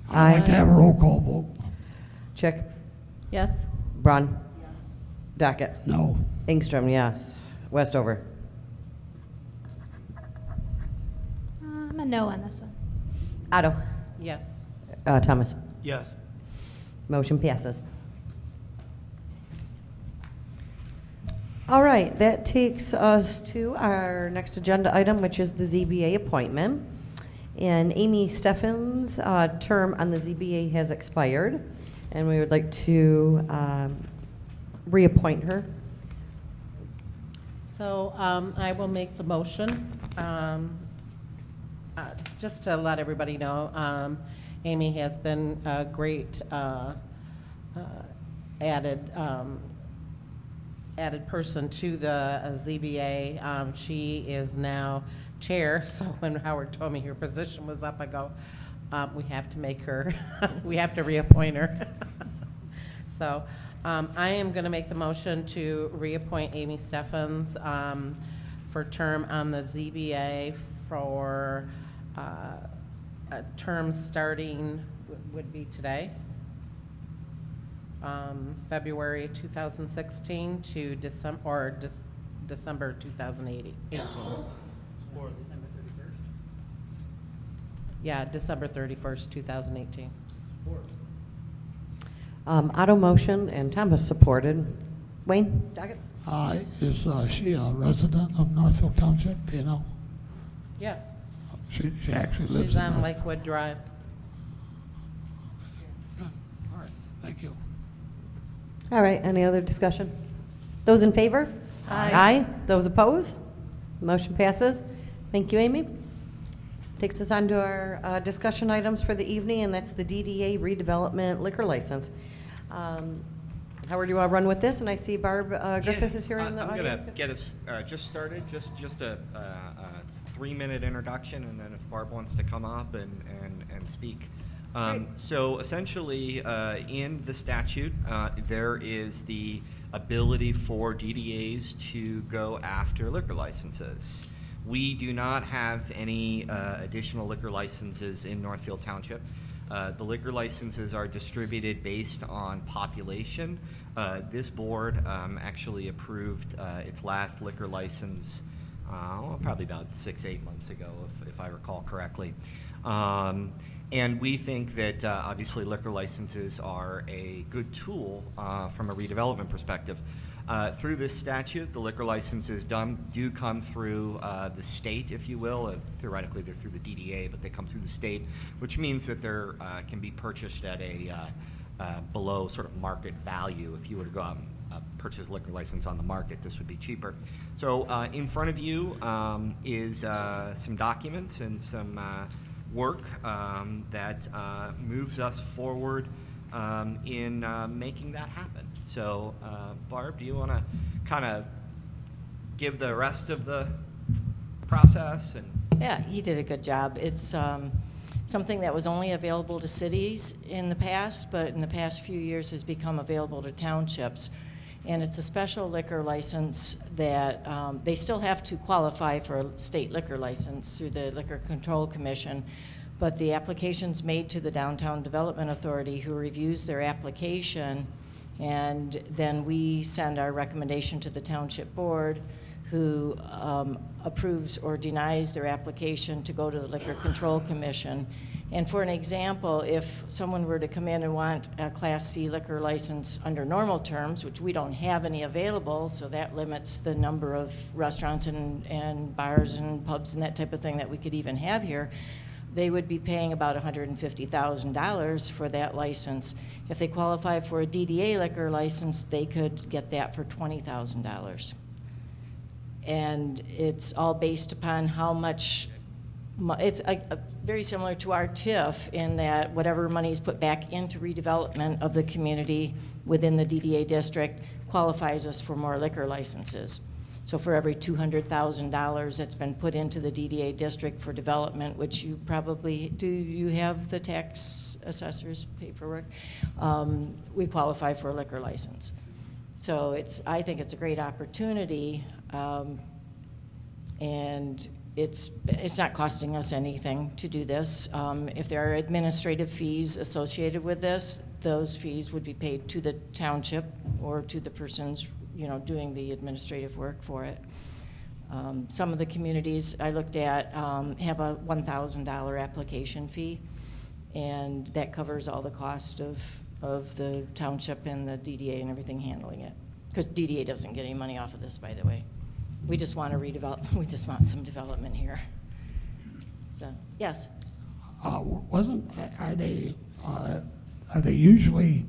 I'd like to have a roll call vote. Chick? Yes. Braun? Docket? No. Ingstrom, yes. Westover? I'm a no on this one. Otto? Yes. Thomas? Yes. Motion passes. All right, that takes us to our next agenda item, which is the ZBA appointment. And Amy Steffens' term on the ZBA has expired, and we would like to reappoint her. So I will make the motion. Just to let everybody know, Amy has been a great added person to the ZBA. She is now chair, so when Howard told me her position was up, I go, we have to make her, we have to reappoint her. So I am going to make the motion to reappoint Amy Steffens for term on the ZBA for a term starting, would be today. February 2016 to December 2018. Yeah, December 31st, 2018. Otto motion and Thomas supported. Wayne? Doggett? Is she a resident of Northfield Township, do you know? Yes. She actually lives She's in on North- Lakewood Drive. Good. All right, thank you. All right, any other discussion? Those in favor? Aye. Those opposed? Motion passes. Thank you, Amy. Takes us on to our discussion items for the evening, and that's the DDA redevelopment liquor license. Howard, do you want to run with this? And I see Barb Griffith is here in the I'm audience. going to get us just started, just a 3-minute introduction, and then if Barb wants to come up and speak. So essentially, in the statute, there is the ability for DDAs to go after liquor licenses. We do not have any additional liquor licenses in Northfield Township. The liquor licenses are distributed based on population. This board actually approved its last liquor license probably about 6-8 months ago, if I recall correctly. And we think that obviously liquor licenses are a good tool from a redevelopment perspective. Through this statute, the liquor licenses do come through the state, if you will. Theoretically, they're through the DDA, but they come through the state, which means that they're can be purchased at a below sort of market value. If you were to go out and purchase a liquor license on the market, this would be cheaper. So in front of you is some documents and some work that moves us forward in making that happen. So, Barb, do you want to kind of give the rest of the process? And yeah, he did a good job. It's something that was only available to cities in the past, but in the past few years has become available to townships. And it's a special liquor license that they still have to qualify for a state liquor license through the Liquor Control Commission. But the application's made to the Downtown Development Authority, who reviews their application, and then we send our recommendation to the Township Board, who approves or denies their application to go to the Liquor Control Commission. And for an example, if someone were to come in and want a Class C liquor license under normal terms, which we don't have any available, so that limits the number of restaurants and bars and pubs and that type of thing that we could even have here, they would be paying about $150,000 for that license. If they qualify for a DDA liquor license, they could get that for $20,000. And it's all based upon how much, it's very similar to our TIF in that whatever money is put back into redevelopment of the community within the DDA district qualifies us for more liquor licenses. So for every $200,000 that's been put into the DDA district for development, which you probably, do you have the tax assessor's paperwork? We qualify for a liquor license. So I think it's a great opportunity, and it's not costing us anything to do this. If there are administrative fees associated with this, those fees would be paid to the township or to the persons doing the administrative work for it. Some of the communities I looked at have a $1,000 application fee, and that covers all the cost of the township and the DDA and everything handling it. Because DDA doesn't get any money off of this, by the way. We just want to redevelop. We just want some development here. So, yes. Are they usually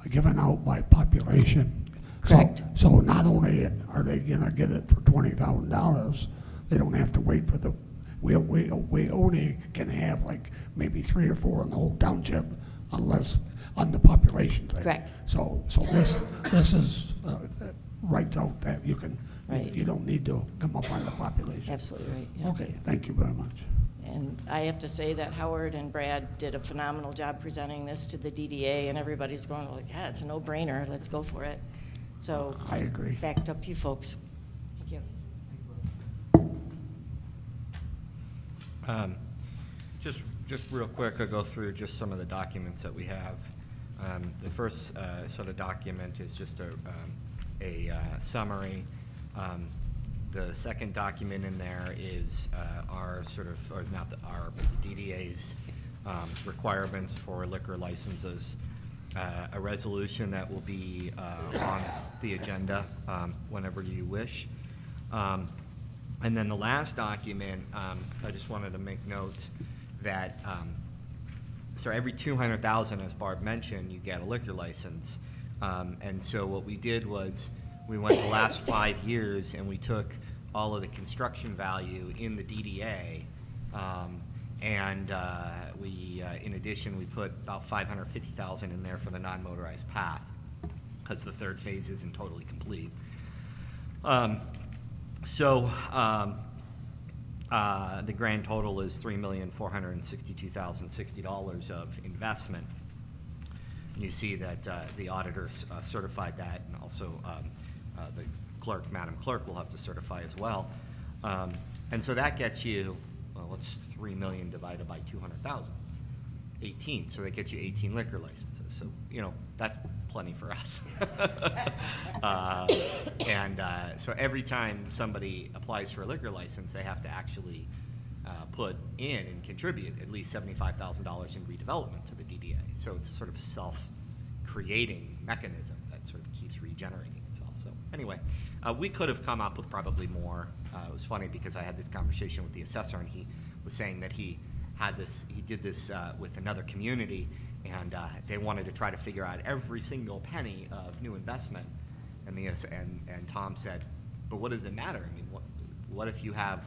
given out by population? Correct. So not only are they gonna get it for $20,000, they don't have to wait for the. We only can have like maybe 3 or 4 in the whole township, unless on the population thing. Correct. So this is writes out that you can. Right. You don't need to come up on the population. Absolutely right. Yeah. Okay. Thank you very much. And I have to say that Howard and Brad did a phenomenal job presenting this to the DDA, and everybody's going like, yeah, it's a no-brainer. Let's go for it. So I agree. Backed up you folks. Thank you. just real quick, I'll go through just some of the documents that we have. The first sort of document is just a summary. The second document in there is our sort of, or not our, but the DDA's requirements for liquor licenses. A resolution that will be on the agenda whenever you wish. And then the last document, I just wanted to make note that so every 200,000, as Barb mentioned, you get a liquor license. And so what we did was we went the last 5 years and we took all of the construction value in the DDA, and we, in addition, we put about 550,000 in there for the non-motorized path because the third phase isn't totally complete. The grand total is $3,462,060 of investment. And you see that the auditors certified that, and also the clerk, Madam Clerk, will have to certify as well. And so that gets you, well, what's 3 million divided by 200,000? 18. So that gets you 18 liquor licenses. So, you know, that's plenty for us. So every time somebody applies for a liquor license, they have to actually put in and contribute at least $75,000 in redevelopment to the DDA. So it's a sort of self-creating mechanism that sort of keeps regenerating itself. So anyway, we could have come up with probably more. It was funny because I had this conversation with the assessor, and he was saying that he did this with another community, and they wanted to try to figure out every single penny of new investment. And Tom said, but what does it matter? I mean, what if you have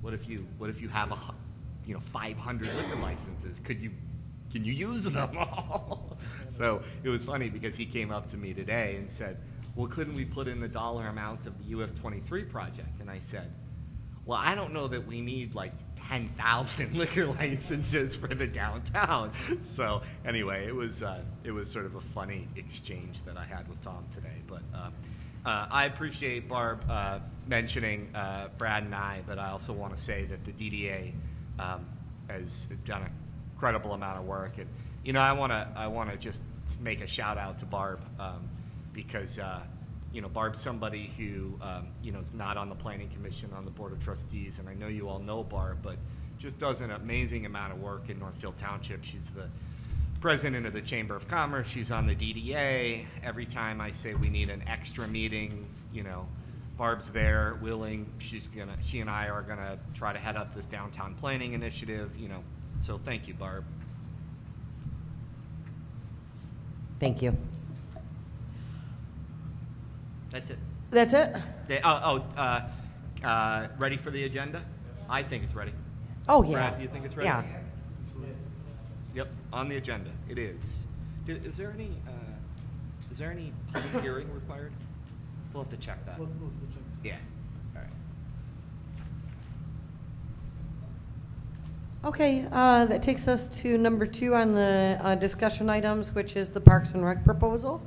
500 liquor licenses? Can you use them all? So it was funny because he came up to me today and said, well, couldn't we put in the dollar amount of the US 23 project? And I said, well, I don't know that we need like 10,000 liquor licenses for the downtown. So anyway, it was sort of a funny exchange that I had with Tom today. But I appreciate Barb mentioning Brad and I, but I also want to say that the DDA has done an incredible amount of work. And you know, I want to just make a shout out to Barb because you know, Barb's somebody who, you know, is not on the Planning Commission, on the Board of Trustees, and I know you all know Barb, but just does an amazing amount of work in Northfield Township. She's the president of the Chamber of Commerce. She's on the DDA. Every time I say we need an extra meeting, you know, Barb's there, willing. She and I are gonna try to head up this downtown planning initiative, you know, so thank you, Barb. Thank you. That's it. That's it? Ready for the agenda? I think it's ready. Oh, yeah. Brad, do you think it's ready? Yeah. Yep, on the agenda. It is. Is there any public hearing required? We'll have to check that. Yeah. All right. Okay, that takes us to number 2 on the discussion items, which is the Parks and Rec proposal.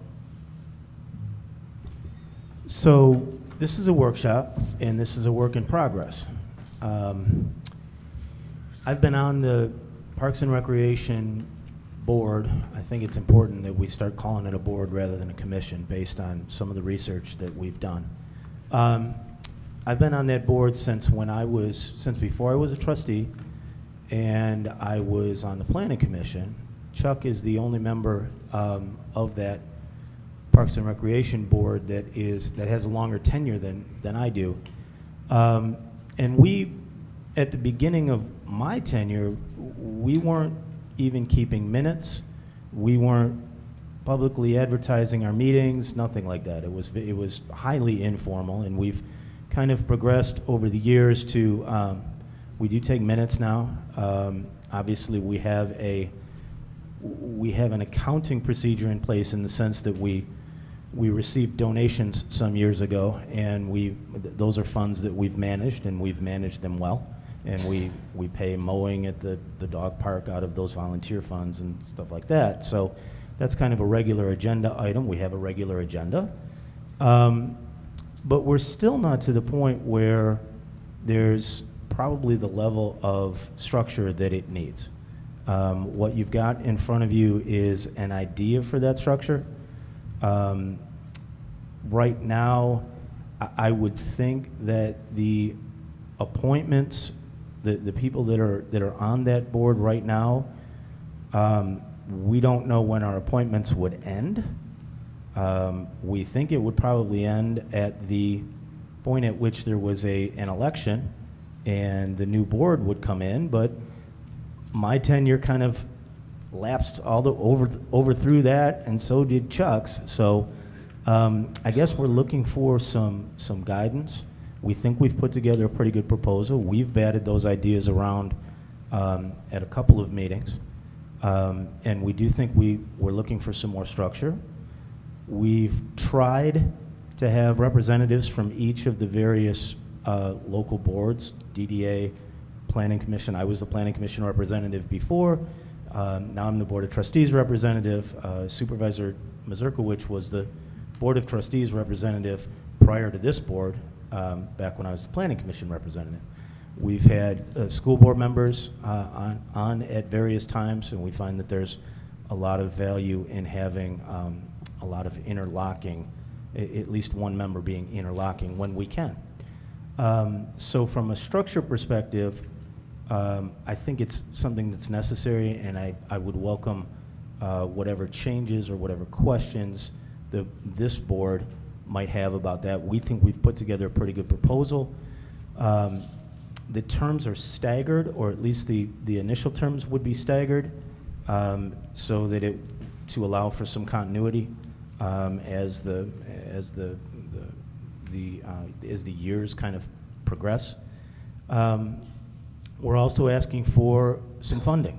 So this is a workshop, and this is a work in progress. I've been on the Parks and Recreation Board. I think it's important that we start calling it a board rather than a commission based on some of the research that we've done. I've been on that board since before I was a trustee, and I was on the Planning Commission. Chuck is the only member of that Parks and Recreation Board that has a longer tenure than I do. And we, at the beginning of my tenure, we weren't even keeping minutes. We weren't publicly advertising our meetings, nothing like that. It was highly informal, and we've kind of progressed over the years to, we do take minutes now. Obviously, we have an accounting procedure in place in the sense that we received donations some years ago, and those are funds that we've managed, and we've managed them well. And we pay mowing at the dog park out of those volunteer funds and stuff like that. So that's kind of a regular agenda item. We have a regular agenda. But we're still not to the point where there's probably the level of structure that it needs. What you've got in front of you is an idea for that structure. Right now, I would think that the appointments, the people that are on that board right now, we don't know when our appointments would end. We think it would probably end at the point at which there was an election and the new board would come in, but my tenure kind of lapsed over through that, and so did Chuck's. So I guess we're looking for some guidance. We think we've put together a pretty good proposal. We've batted those ideas around at a couple of meetings, and we do think we're looking for some more structure. We've tried to have representatives from each of the various local boards, DDA, Planning Commission. I was the Planning Commission representative before. Now I'm the Board of Trustees representative. Supervisor Mazurkowicz was the Board of Trustees representative prior to this board, back when I was the Planning Commission representative. We've had school board members on at various times, and we find that there's a lot of value in having a lot of interlocking, at least one member being interlocking when we can. So from a structure perspective, I think it's something that's necessary, and I would welcome whatever changes or whatever questions this board might have about that. We think we've put together a pretty good proposal. The terms are staggered, or at least the initial terms would be staggered, so that to allow for some continuity as the years kind of progress. We're also asking for some funding.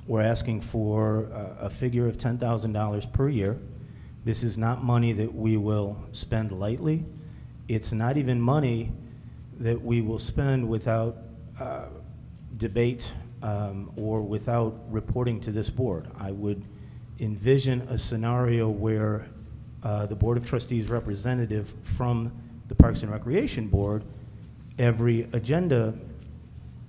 We're asking for a figure of $10,000 per year. This is not money that we will spend lightly. It's not even money that we will spend without debate or without reporting to this board. I would envision a scenario where the Board of Trustees representative from the Parks and Recreation Board, every agenda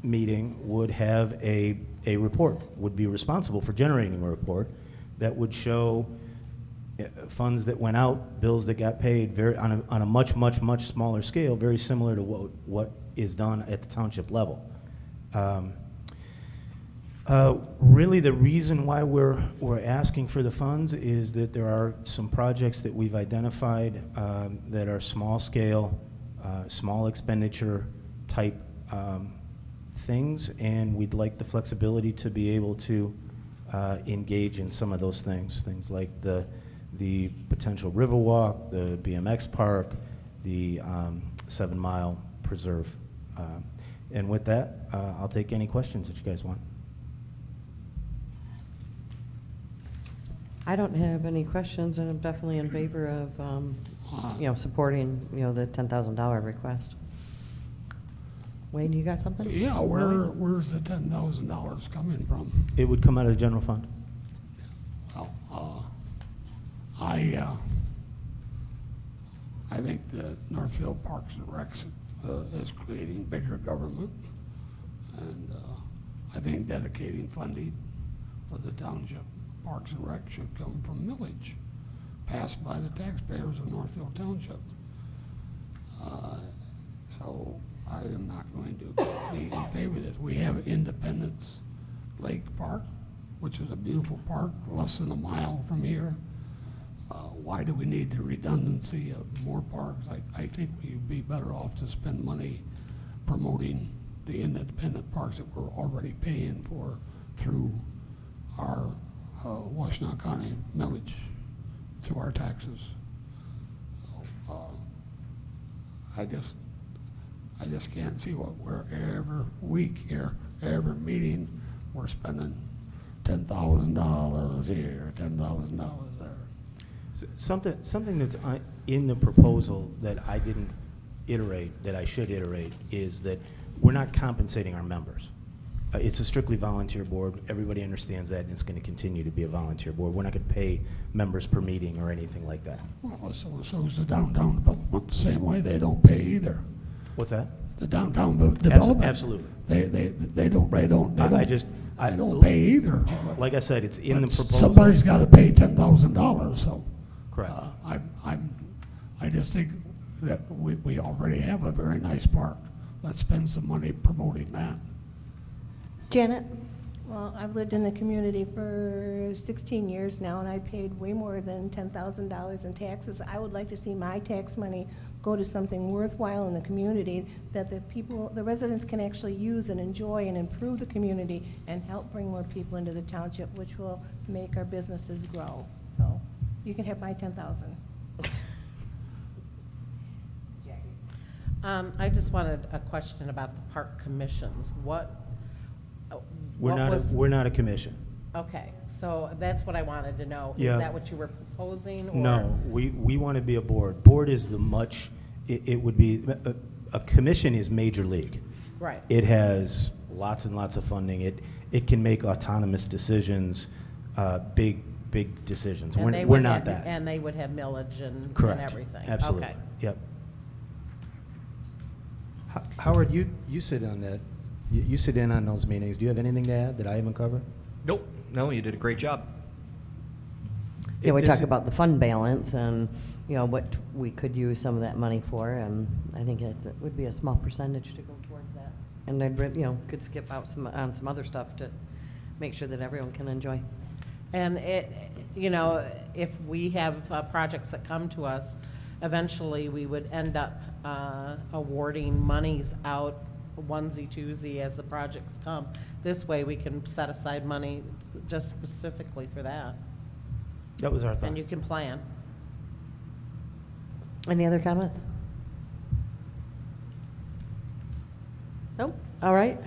meeting would have a report, would be responsible for generating a report that would show funds that went out, bills that got paid, on a much smaller scale, very similar to what is done at the township level. Really, the reason why we're asking for the funds is that there are some projects that we've identified that are small scale, small expenditure type things, and we'd like the flexibility to be able to engage in some of those things like the potential Riverwalk, the BMX park, the 7 Mile Preserve. And with that, I'll take any questions that you guys want. I don't have any questions, and I'm definitely in favor of, supporting, the $10,000 request. Wayne, you got something? Yeah, where's the $10,000 coming from? It would come out of the general fund. Well, I think that Northfield Parks and Recs is creating bigger government, and I think dedicating funding for the township Parks and Rec should come from millage passed by the taxpayers of Northfield Township. So I am not going to be in favor of this. We have Independence Lake Park, which is a beautiful park, less than a mile from here. Why do we need the redundancy of more parks? I think we'd be better off to spend money promoting the independent parks that we're already paying for through our Washtenaw County millage, through our taxes. So, I just can't see what we're every week here, every meeting, we're spending $10,000 here, $10,000 there. Something that's in the proposal that I didn't iterate, that I should iterate, is that we're not compensating our members. It's a strictly volunteer board. Everybody understands that, and it's going to continue to be a volunteer board. We're not going to pay members per meeting or anything like that. Well, so is the downtown development the same way. They don't pay either. What's that? the downtown development. Absolutely. They don't pay either. Like I said, it's in the But proposal. somebody's got to pay $10,000, so. Correct. I just think that we already have a very nice park. Let's spend some money promoting that. Janet? Well, I've lived in the community for 16 years now, and I paid way more than $10,000 in taxes. I would like to see my tax money go to something worthwhile in the community that the residents can actually use and enjoy and improve the community and help bring more people into the township, which will make our businesses grow. So you can have my 10,000. I just wanted a question about the park commissions. We're not a commission. Okay, so that's what I wanted to know. Yeah. Is that what you were proposing? Or? No, we want to be a board. Board is it would be, a commission is major league. Right. It has lots and lots of funding. It can make autonomous decisions, big decisions. And We're not that. And they would have millage and everything. Absolutely. Okay. Yep. Howard, you sit on that. You sit in on those meetings. Do you have anything to add that I haven't covered? Nope. No, you did a great job. Yeah, we talk about the fund balance and, you know, what we could use some of that money for, and I think it would be a small percentage to go towards that. And I'd, could skip out on some other stuff to make sure that everyone can enjoy. And if we have projects that come to us, eventually we would end up awarding monies out onesie twosie as the projects come. This way we can set aside money just specifically for that. That was our thought. And you can plan. Any other comments? Nope. All right.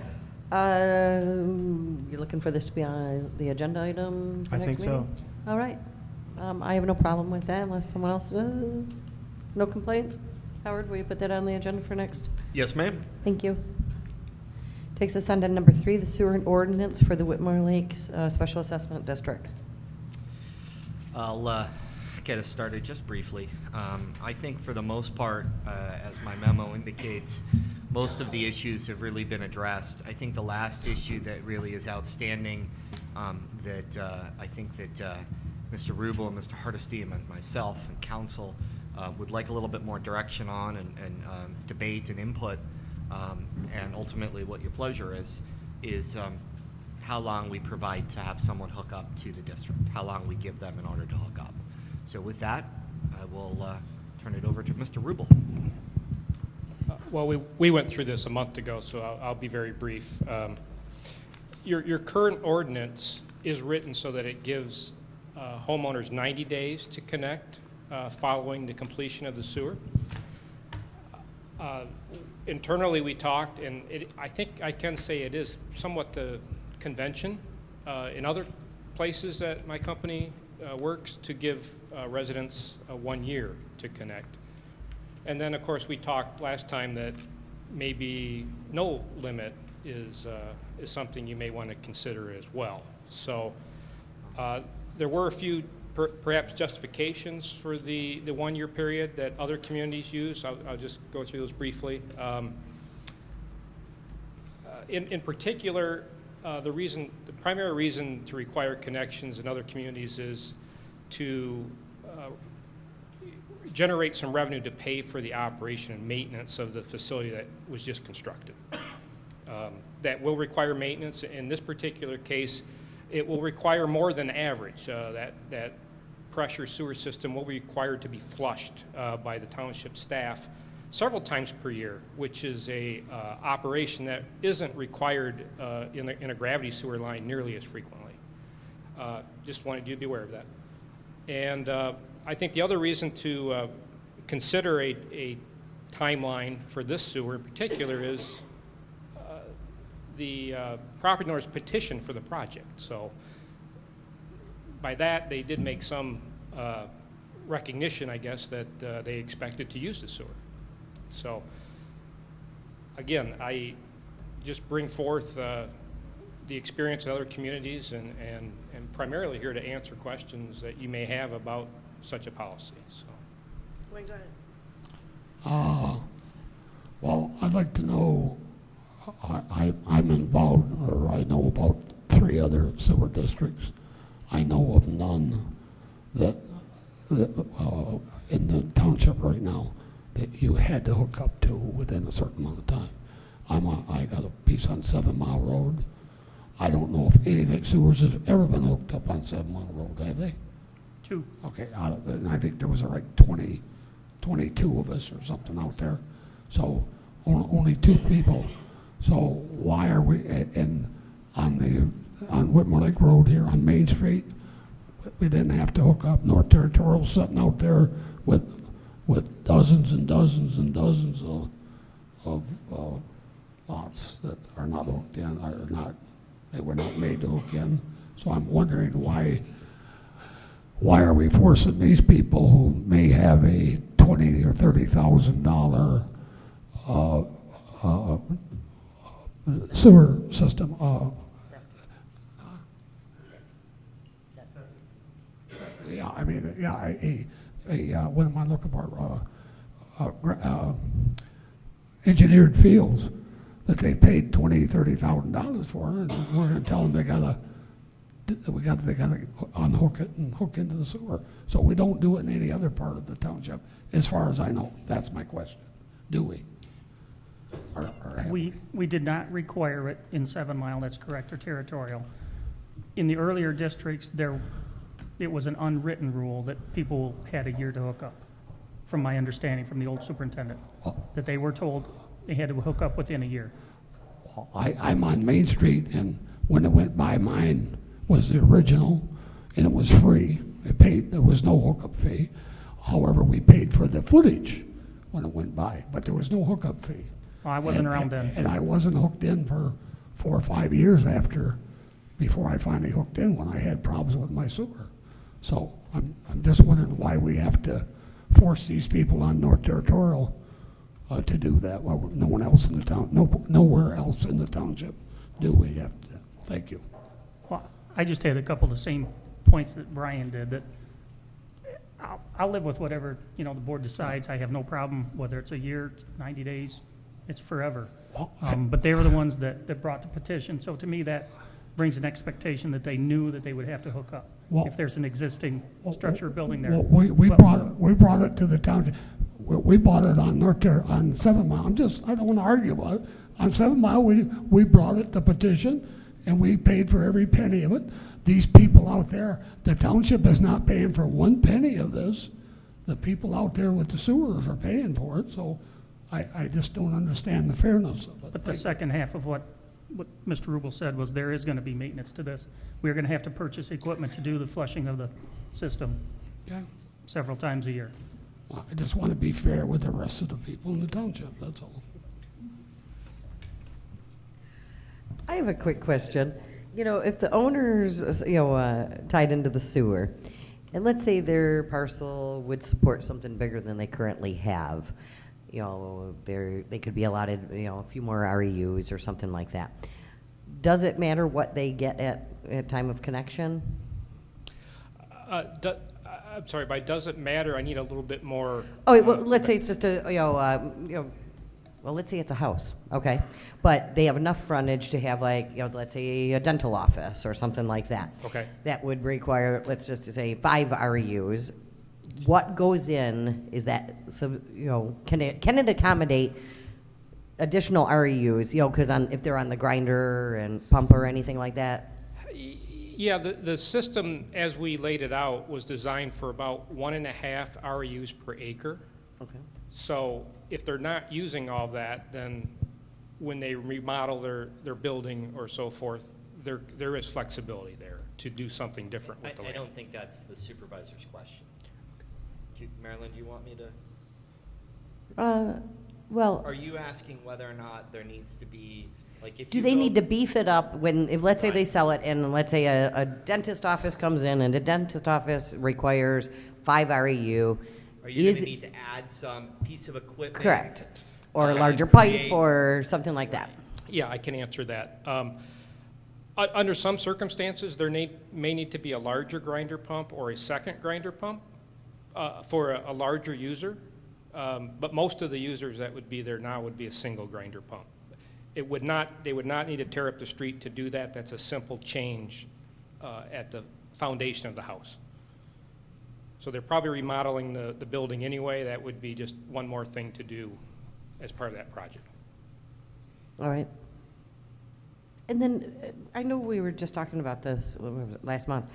You're looking for this to be on the agenda item for I next think meeting? so. All right. I have no problem with that unless someone else does. No complaints? Howard, will you put that on the agenda for next? Yes, ma'am. Thank you. Takes us on to number 3, the sewer ordinance for the Whitmore Lakes Special Assessment District. I'll get us started just briefly. I think for the most part, as my memo indicates, most of the issues have really been addressed. I think the last issue that really is outstanding that I think that Mr. Rubel and Mr. Hardesty and myself and council would like a little bit more direction on and debate and input, and ultimately what your pleasure is how long we provide to have someone hook up to the district, how long we give them in order to hook up. So with that, I will turn it over to Mr. Rubel. Well, we went through this a month ago, so I'll be very brief. Your current ordinance is written so that it gives homeowners 90 days to connect following the completion of the sewer. Internally, we talked, and I think I can say it is somewhat the convention in other places that my company works to give residents 1 year to connect. And then, of course, we talked last time that maybe no limit is something you may want to consider as well. So there were a few perhaps justifications for the 1 year period that other communities use. I'll just go through those briefly. In particular, the primary reason to require connections in other communities is to generate some revenue to pay for the operation and maintenance of the facility that was just constructed. That will require maintenance. In this particular case, it will require more than average. That pressure sewer system will be required to be flushed by the township staff several times per year, which is a operation that isn't required in a gravity sewer line nearly as frequently. Just wanted you to be aware of that. And I think the other reason to consider a timeline for this sewer in particular is the property owner's petition for the project. So by that, they did make some recognition, I guess, that they expected to use the sewer. So again, I just bring forth the experience of other communities and primarily here to answer questions that you may have about such a policy. So. Wayne, go ahead. Well, I'd like to know, I'm involved, or I know about 3 other sewer districts. I know of none that in the township right now that you had to hook up to within a certain amount of time. I got a piece on 7 Mile Road. I don't know if anything sewers has ever been hooked up on 7 Mile Road, have they? 2. Okay, and I think there was like 22 of us or something out there. So only 2 people. So why are we on Whitmore Lake Road here on Main Street? We didn't have to hook up. North Territorial sitting out there with dozens and dozens and dozens of lots that are not hooked in, they were not made to hook in. So I'm wondering why are we forcing these people who may have a $20,000 or $30,000 sewer system? Yeah, I mean, yeah, what am I looking for? Engineered fields that they paid $20,000, $30,000 for, and we're going to tell them they gotta unhook it and hook into the sewer. So we don't do it in any other part of the township, as far as I know. That's my question. Do we? We did not require it in 7 Mile, that's correct, or Territorial. In the earlier districts, it was an unwritten rule that people had a year to hook up, from my understanding from the old superintendent, that they were told they had to hook up within a year. Well, I'm on Main Street, and when it went by, mine was the original, and it was free. There was no hookup fee. However, we paid for the footage when it went by, but there was no hookup fee. Well, I wasn't around then. And I wasn't hooked in for 4 or 5 years before I finally hooked in when I had problems with my sewer. So I'm just wondering why we have to force these people on North Territorial to do that. Well, no one else in the town, nowhere else in the township do we have to. Thank you. Well, I just had a couple of the same points that Brian did, that I'll live with whatever, the board decides. I have no problem whether it's a year, 90 days, it's forever. But they were the ones that brought the petition. So to me, that brings an expectation that they knew that they would have to hook up if there's an existing structure or building there. Well, we brought it to the township. We bought it on 7 Mile. I don't want to argue about it. On 7 Mile, we brought it, the petition, and we paid for every penny of it. These people out there, the township is not paying for 1 penny of this. The people out there with the sewers are paying for it, so I just don't understand the fairness of it. But the second half of what Mr. Rubel said was there is going to be maintenance to this. We're going to have to purchase equipment to do the flushing of the system several times a year. I just want to be fair with the rest of the people in the township, that's all. I have a quick question. If the owner's, tied into the sewer, and let's say their parcel would support something bigger than they currently have, they could be allotted, a few more REUs or something like that. Does it matter what they get at time of connection? I'm sorry, by does it matter, I need a little bit more. Oh, well, let's say it's just well, let's say it's a house, okay? But they have enough frontage to have let's say a dental office or something like that. Okay. That would require, let's just say 5 REUs. What goes in is that, so, can it accommodate additional REUs, because if they're on the grinder and pump or anything like that? Yeah, the system, as we laid it out, was designed for about 1.5 REUs per acre. Okay. So if they're not using all that, then when they remodel their building or so forth, there is flexibility there to do something different with the land. I don't think that's the supervisor's question. Marilyn, do you want me to? Well. Are you asking whether or not there needs to be, if Do you they go- need to beef it up if let's say they sell it, and let's say a dentist office comes in, and the dentist office requires 5 REU? Are you going to need to add some piece of equipment? Correct. Or a to larger create- pipe or something like that? Yeah, I can answer that. Under some circumstances, there may need to be a larger grinder pump or a second grinder pump for a larger user. But most of the users that would be there now would be a single grinder pump. They would not need to tear up the street to do that. That's a simple change at the foundation of the house. So they're probably remodeling the building anyway. That would be just one more thing to do as part of that project. All right. And then, I know we were just talking about this last month.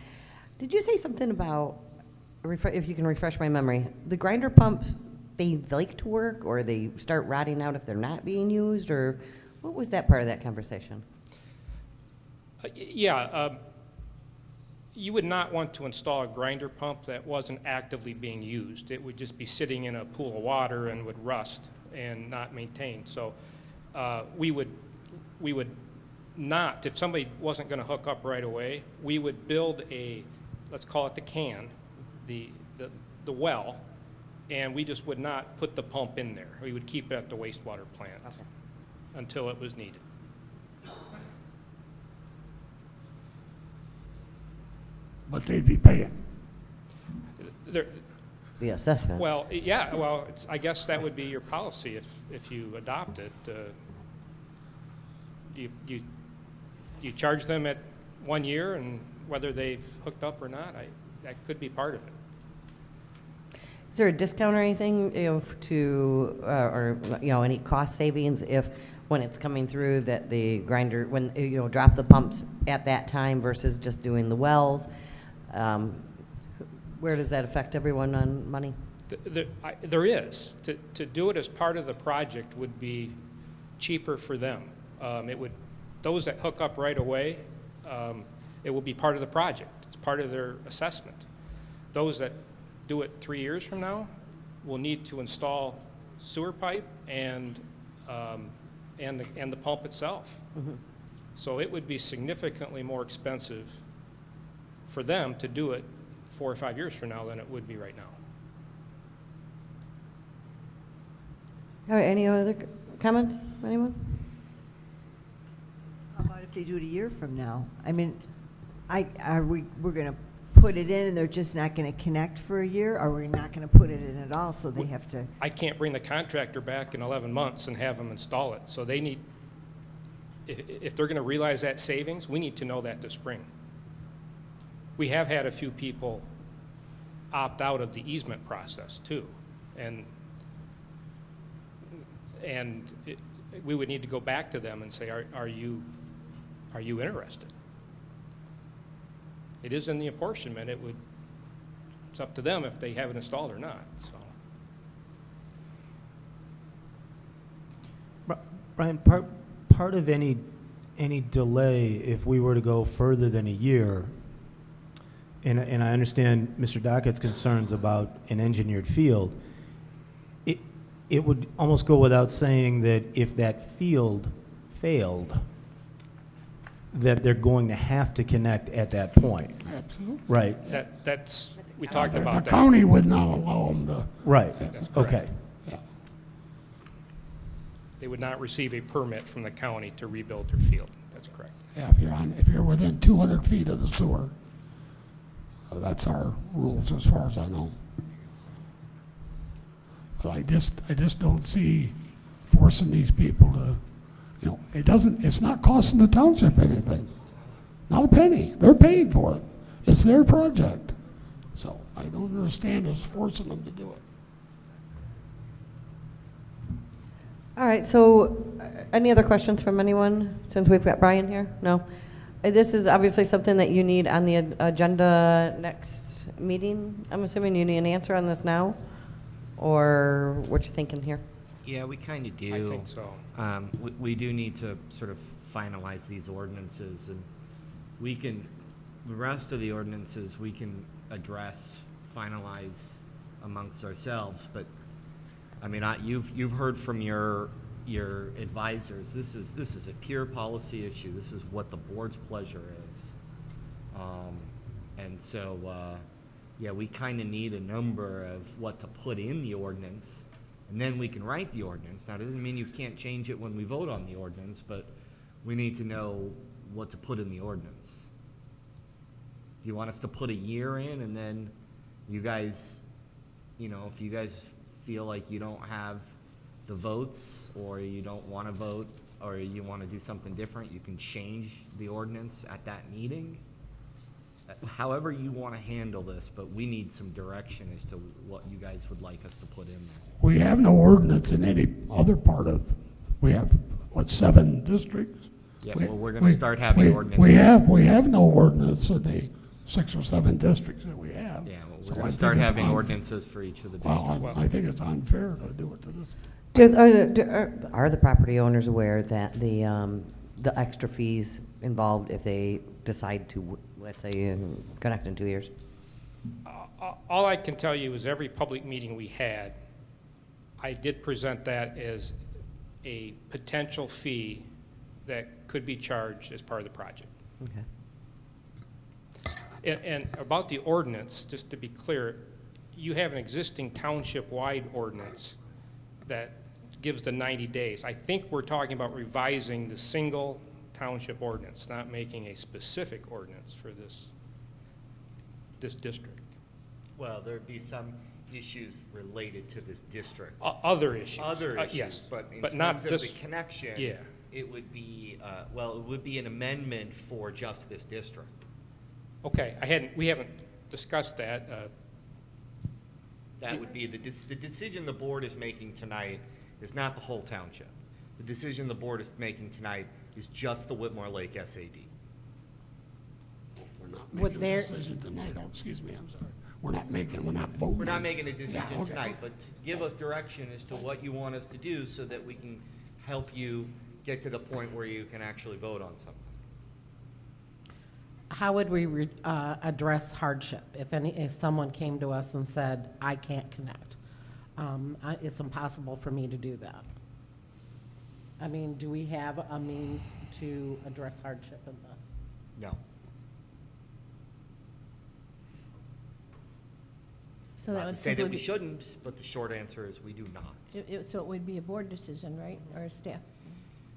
Did you say something about, if you can refresh my memory, the grinder pumps, they like to work, or they start rotting out if they're not being used, or what was that part of that conversation? You would not want to install a grinder pump that wasn't actively being used. It would just be sitting in a pool of water and would rust and not maintained. So we would not, if somebody wasn't going to hook up right away, we would build a, let's call it the can, the well, and we just would not put the pump in there. We would keep it at the wastewater plant until it was needed. But they'd be paying. The assessment. Well, yeah, well, I guess that would be your policy if you adopt it. You charge them at 1 year, and whether they've hooked up or not, that could be part of it. Is there a discount or anything, or any cost savings if when it's coming through that the grinder, when drop the pumps at that time versus just doing the wells? Where does that affect everyone on money? There is. To do it as part of the project would be cheaper for them. Those that hook up right away, it will be part of the project. It's part of their assessment. Those that do it 3 years from now will need to install sewer pipe and the pump itself. Mm-hmm. So it would be significantly more expensive for them to do it 4 or 5 years from now than it would be right now. All right, any other comments, anyone? How about if they do it a year from now? I mean, we're going to put it in and they're just not going to connect for a year? Or we're not going to put it in at all, so they have to? I can't bring the contractor back in 11 months and have them install it. So they need, if they're going to realize that savings, we need to know that this spring. We have had a few people opt out of the easement process too, and we would need to go back to them and say, are you interested? It is in the apportionment. It's up to them if they have it installed or not. So. Brian, part of any delay, if we were to go further than a year, and I understand Mr. Dockett's concerns about an engineered field, it would almost go without saying that if that field failed, that they're going to have to connect at that point. Absolutely. Right. We talked about that. The county would not allow them to. Right. Okay. Yeah. They would not receive a permit from the county to rebuild their field. That's correct. Yeah, if you're within 200 feet of the sewer, that's our rules as far as I know. But I just don't see forcing these people to. It's not costing the township anything. Not a penny. They're paying for it. It's their project. So I don't understand us forcing them to do it. All right, so any other questions from anyone since we've got Brian here? No? This is obviously something that you need on the agenda next meeting. I'm assuming you need an answer on this now? Or what you thinking here? Yeah, we kind of do. I think so. We do need to sort of finalize these ordinances, and the rest of the ordinances we can address, finalize amongst ourselves. But I mean, you've heard from your advisors. This is a pure policy issue. This is what the board's pleasure is, and so yeah, we kind of need a number of what to put in the ordinance. And then we can write the ordinance. Now, it doesn't mean you can't change it when we vote on the ordinance, but we need to know what to put in the ordinance. Do you want us to put a year in, and then you guys, if you guys feel like you don't have the votes, or you don't want to vote, or you want to do something different, you can change the ordinance at that meeting. However you want to handle this, but we need some direction as to what you guys would like us to put in there. We have no ordinance in any other part of, we have, what, 7 districts? Yeah, well, we're going to start having ordinances. We have no ordinance in the 6 or 7 districts that we have. Yeah, well, we're So going I to start think it's having unfair. ordinances for each of the districts. Well, I think it's unfair to do it to this. Are the property owners aware that the extra fees involved if they decide to, let's say, connect in 2 years? All I can tell you is every public meeting we had, I did present that as a potential fee that could be charged as part of the project. Okay. And about the ordinance, just to be clear, you have an existing township-wide ordinance that gives the 90 days. I think we're talking about revising the single township ordinance, not making a specific ordinance for this district. Well, there'd be some issues related to this district. Other issues. Other issues, Yes, but in but not terms of this. the connection, Yeah. it would be, well, it would be an amendment for just this district. Okay, we haven't discussed that. That would be the decision the board is making tonight is not the whole township. The decision the board is making tonight is just the Whitmore Lake S.A.D. We're not Would making a there- decision tonight. Oh, excuse me, I'm sorry. We're not voting. We're not making a decision Yeah, okay. tonight, but give us direction as to what you want us to do so that we can help you get to the point where you can actually vote on something. How would we address hardship if someone came to us and said, I can't connect? It's impossible for me to do that. I mean, do we have a means to address hardship in this? No. So Not that to would say that simply we be- shouldn't, but the short answer is we do not. So it would be a board decision, right, or staff?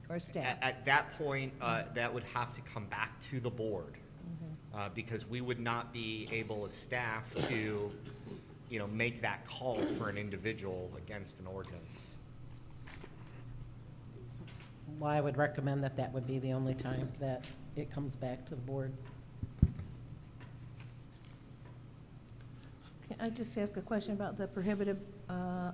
Or staff? At that point, that would have to come back to the board, because we would not be able as staff to, make that call for an individual against an ordinance. Well, I would recommend that would be the only time that it comes back to the board. Can I just ask a question about the prohibited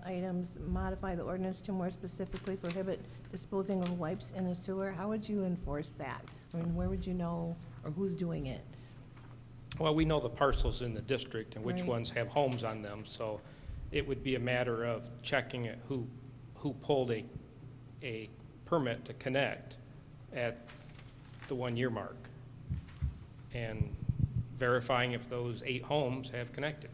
items, modify the ordinance to more specifically prohibit disposing of wipes in the sewer? How would you enforce that? I mean, where would you know, or who's doing it? Well, we know the parcels in the district and which Right. ones have homes on them, so it would be a matter of checking it, who pulled a permit to connect at the 1-year mark, and verifying if those 8 homes have connected.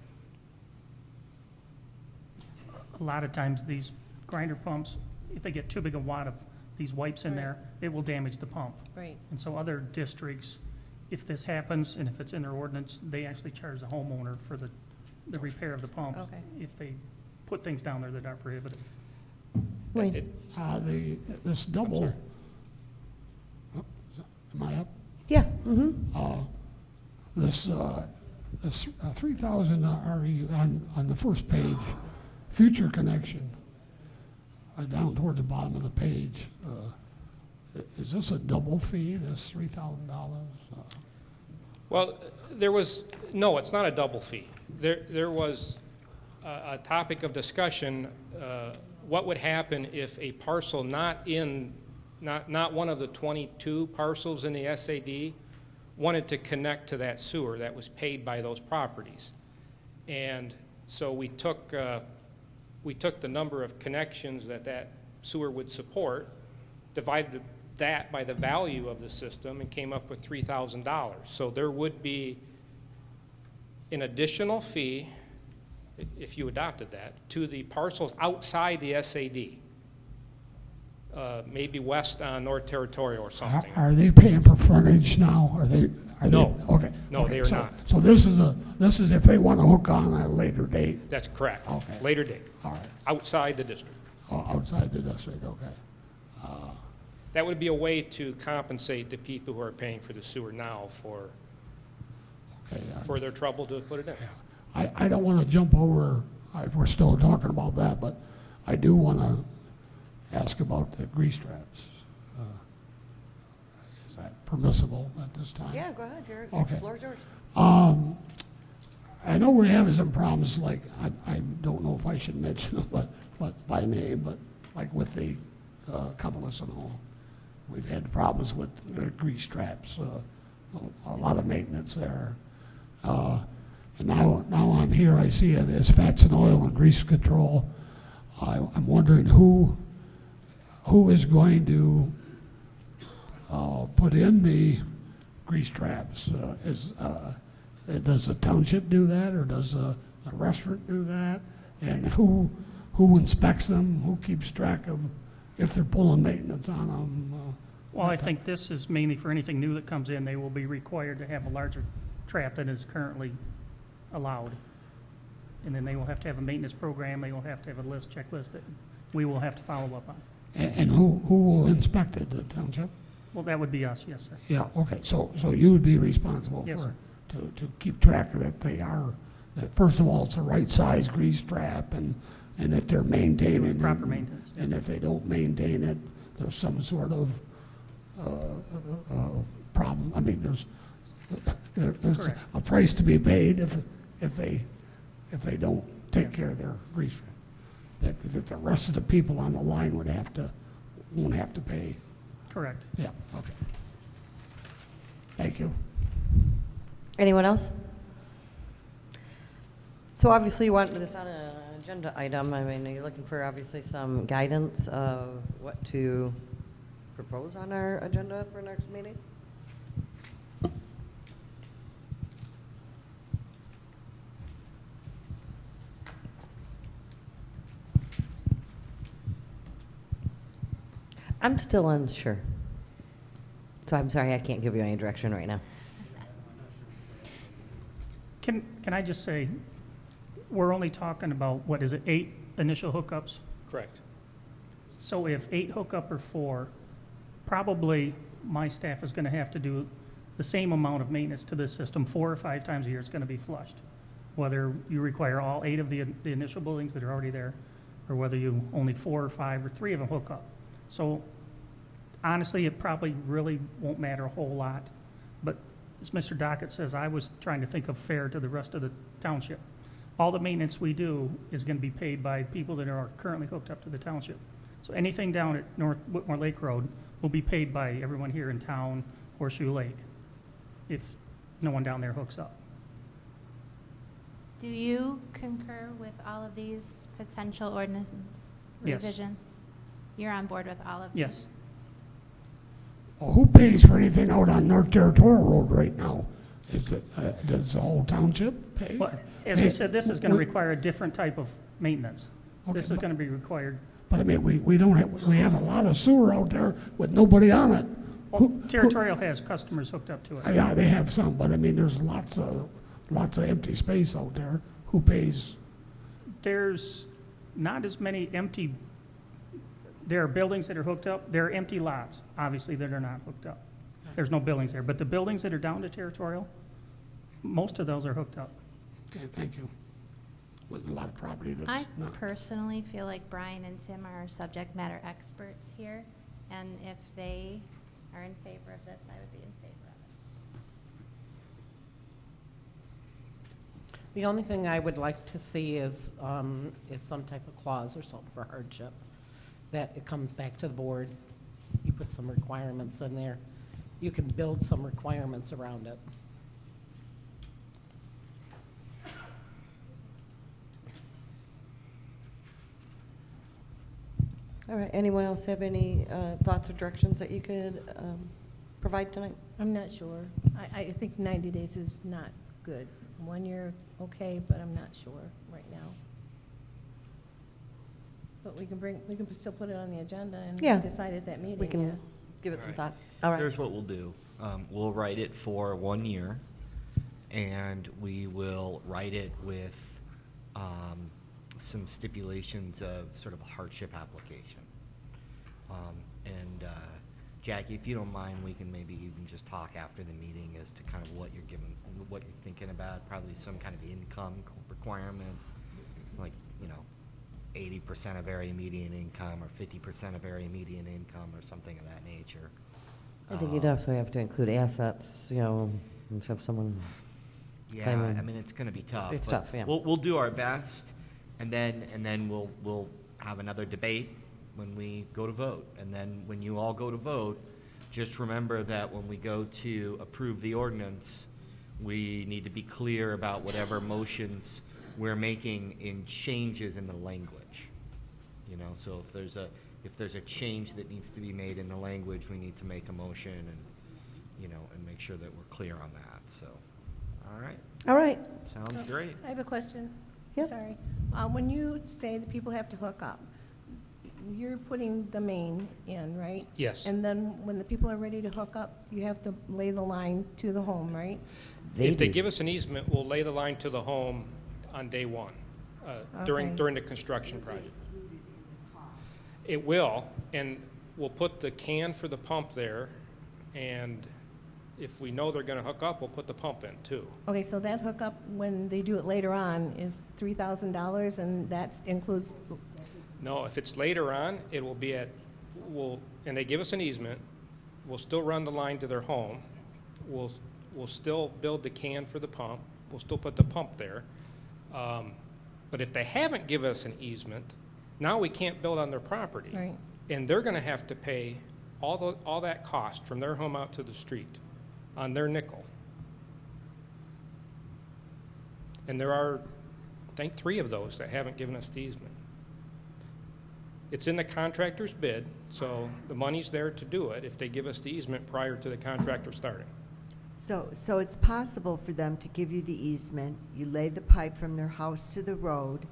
A lot of times, these grinder pumps, if they get too big a wad of these wipes in Right. there, it will damage the pump. Right. And so other districts, if this happens, and if it's in their ordinance, they actually charge the homeowner for the repair of the pump. Okay. If they put things down there that are prohibited. Wayne? This double, oh, am I up? Yeah. Mm-hmm. This 3,000 RE on the first page, future connection, down toward the bottom of the page. Is this a double fee, this $3,000? Well, no, it's not a double fee. There was a topic of discussion, what would happen if a parcel not one of the 22 parcels in the S.A.D. wanted to connect to that sewer that was paid by those properties. And so we took the number of connections that sewer would support, divided that by the value of the system, and came up with $3,000. So there would be an additional fee, if you adopted that, to the parcels outside the S.A.D. Maybe west on North Territorial or something. Are they paying for frontage now? No. Okay. No, okay. they are not. So this is if they want to hook on at a later date? That's correct. Okay. Later date. All right. Outside the district. Outside the district, okay. That would be a way to compensate the people who are paying for the sewer now for their trouble to put it in. I don't want to jump over we're still talking about that, but I do want to ask about the grease traps. Is that permissible at this time? Yeah, go ahead, Jared. Okay. The floor is yours. I know we're having some problems, like, I don't know if I should mention them, but by name, but like with the Cumberland Hall, we've had problems with grease traps, a lot of maintenance there. And now I'm here, I see it as fats and oil and grease control. I'm wondering who is going to put in the grease traps? Does the township do that, or does a restaurant do that? And who inspects them? Who keeps track of if they're pulling maintenance on them? Well, I think this is mainly for anything new that comes in. They will be required to have a larger trap than is currently allowed. And then they will have to have a maintenance program. They will have to have a checklist that we will have to follow up on. And who will inspect it, the township? Well, that would be us, yes, sir. Yeah, okay, so you would be responsible Yes, for, sir. to keep track of that they are, that first of all, it's the right size grease trap, and that they're maintaining Proper it, maintenance, yes. and if they don't maintain it, there's some sort of problem. I mean, there's Correct. a price to be paid if they don't take care of their grease trap. That the rest of the people on the line won't have to pay. Correct. Yeah, okay. Thank you. Anyone else? So obviously you want this on an agenda item. I mean, you're looking for obviously some guidance of what to propose on our agenda for next meeting? I'm still unsure. So I'm sorry, I can't give you any direction right now. Can I just say, we're only talking about, what is it, 8 initial hookups? Correct. So if 8 hook up or 4, probably my staff is going to have to do the same amount of maintenance to this system 4 or 5 times a year. It's going to be flushed. Whether you require all 8 of the initial buildings that are already there, or whether you only 4 or 5 or 3 of them hook up. So honestly, it probably really won't matter a whole lot. But as Mr. Dockett says, I was trying to think of fair to the rest of the township. All the maintenance we do is going to be paid by people that are currently hooked up to the township. So anything down at North Whitmore Lake Road will be paid by everyone here in town, Horseshoe Lake, if no one down there hooks up. Do you concur with all of these potential ordinance Yes. revisions? You're on board with all of these? Yes. Well, who pays for anything out on North Territorial Road right now? Is it, does the whole township pay? Well, as we said, this is going to require a different type of maintenance. Okay, This is going to be required. But I mean, we don't have, we have a lot of sewer out there with nobody on it. Well, Territorial has customers hooked up to it. Yeah, they have some, but I mean, there's lots of empty space out there. Who pays? There's not as many empty, there are buildings that are hooked up. There are empty lots, obviously, that are not hooked up. There's no buildings there. But the buildings that are down to Territorial, most of those are hooked up. Okay, thank you. With a lot of property that's I not. personally feel like Brian and Tim are subject matter experts here, and if they are in favor of this, I would be in favor of it. The only thing I would like to see is some type of clause or something for hardship, that it comes back to the board. You put some requirements in there. You can build some requirements around it. All right, anyone else have any thoughts or directions that you could provide tonight? I'm not sure. I think 90 days is not good. 1 year, okay, but I'm not sure right now. But we can still put it on the agenda and Yeah. decide at that meeting. We can yeah. give it some Right. thought. All right. Here's what we'll do. We'll write it for 1 year, and we will write it with some stipulations of sort of a hardship application. Jackie, if you don't mind, we can maybe even just talk after the meeting as to kind of what you're thinking about. Probably some kind of income requirement, like you know, 80% of area median income or 50% of area median income or something of that nature. I think you'd also have to include assets, you know, and have someone. Yeah, claiming- I mean, it's gonna be tough. It's but tough, yeah. We'll do our best, and then we'll have another debate when we go to vote. And then when you all go to vote, just remember that when we go to approve the ordinance, we need to be clear about whatever motions we're making in changes in the language. You know, so if there's a change that needs to be made in the language, we need to make a motion and, you know, and make sure that we're clear on that, so. All right. All right. Sounds great. I have a question. Yep. Sorry. When you say that people have to hook up, you're putting the main in, right? Yes. And then when the people are ready to hook up, you have to lay the line to the home, right? If they give us an easement, we'll lay the line to the home on day one, during the construction project. It will, and we'll put the can for the pump there, and if we know they're gonna hook up, we'll put the pump in too. Okay, so that hookup, when they do it later on, is $3,000, and that includes, No, if it's later on, it will be and they give us an easement, we'll still run the line to their home, we'll still build the can for the pump, we'll still put the pump there. But if they haven't given us an easement, now we can't build on their property. right? And they're gonna have to pay all that cost from their home out to the street on their nickel. And there are, I think, 3 of those that haven't given us the easement. It's in the contractor's bid, so the money's there to do it if they give us the easement prior to the contractor starting. So it's possible for them to give you the easement, you lay the pipe from their house to the road,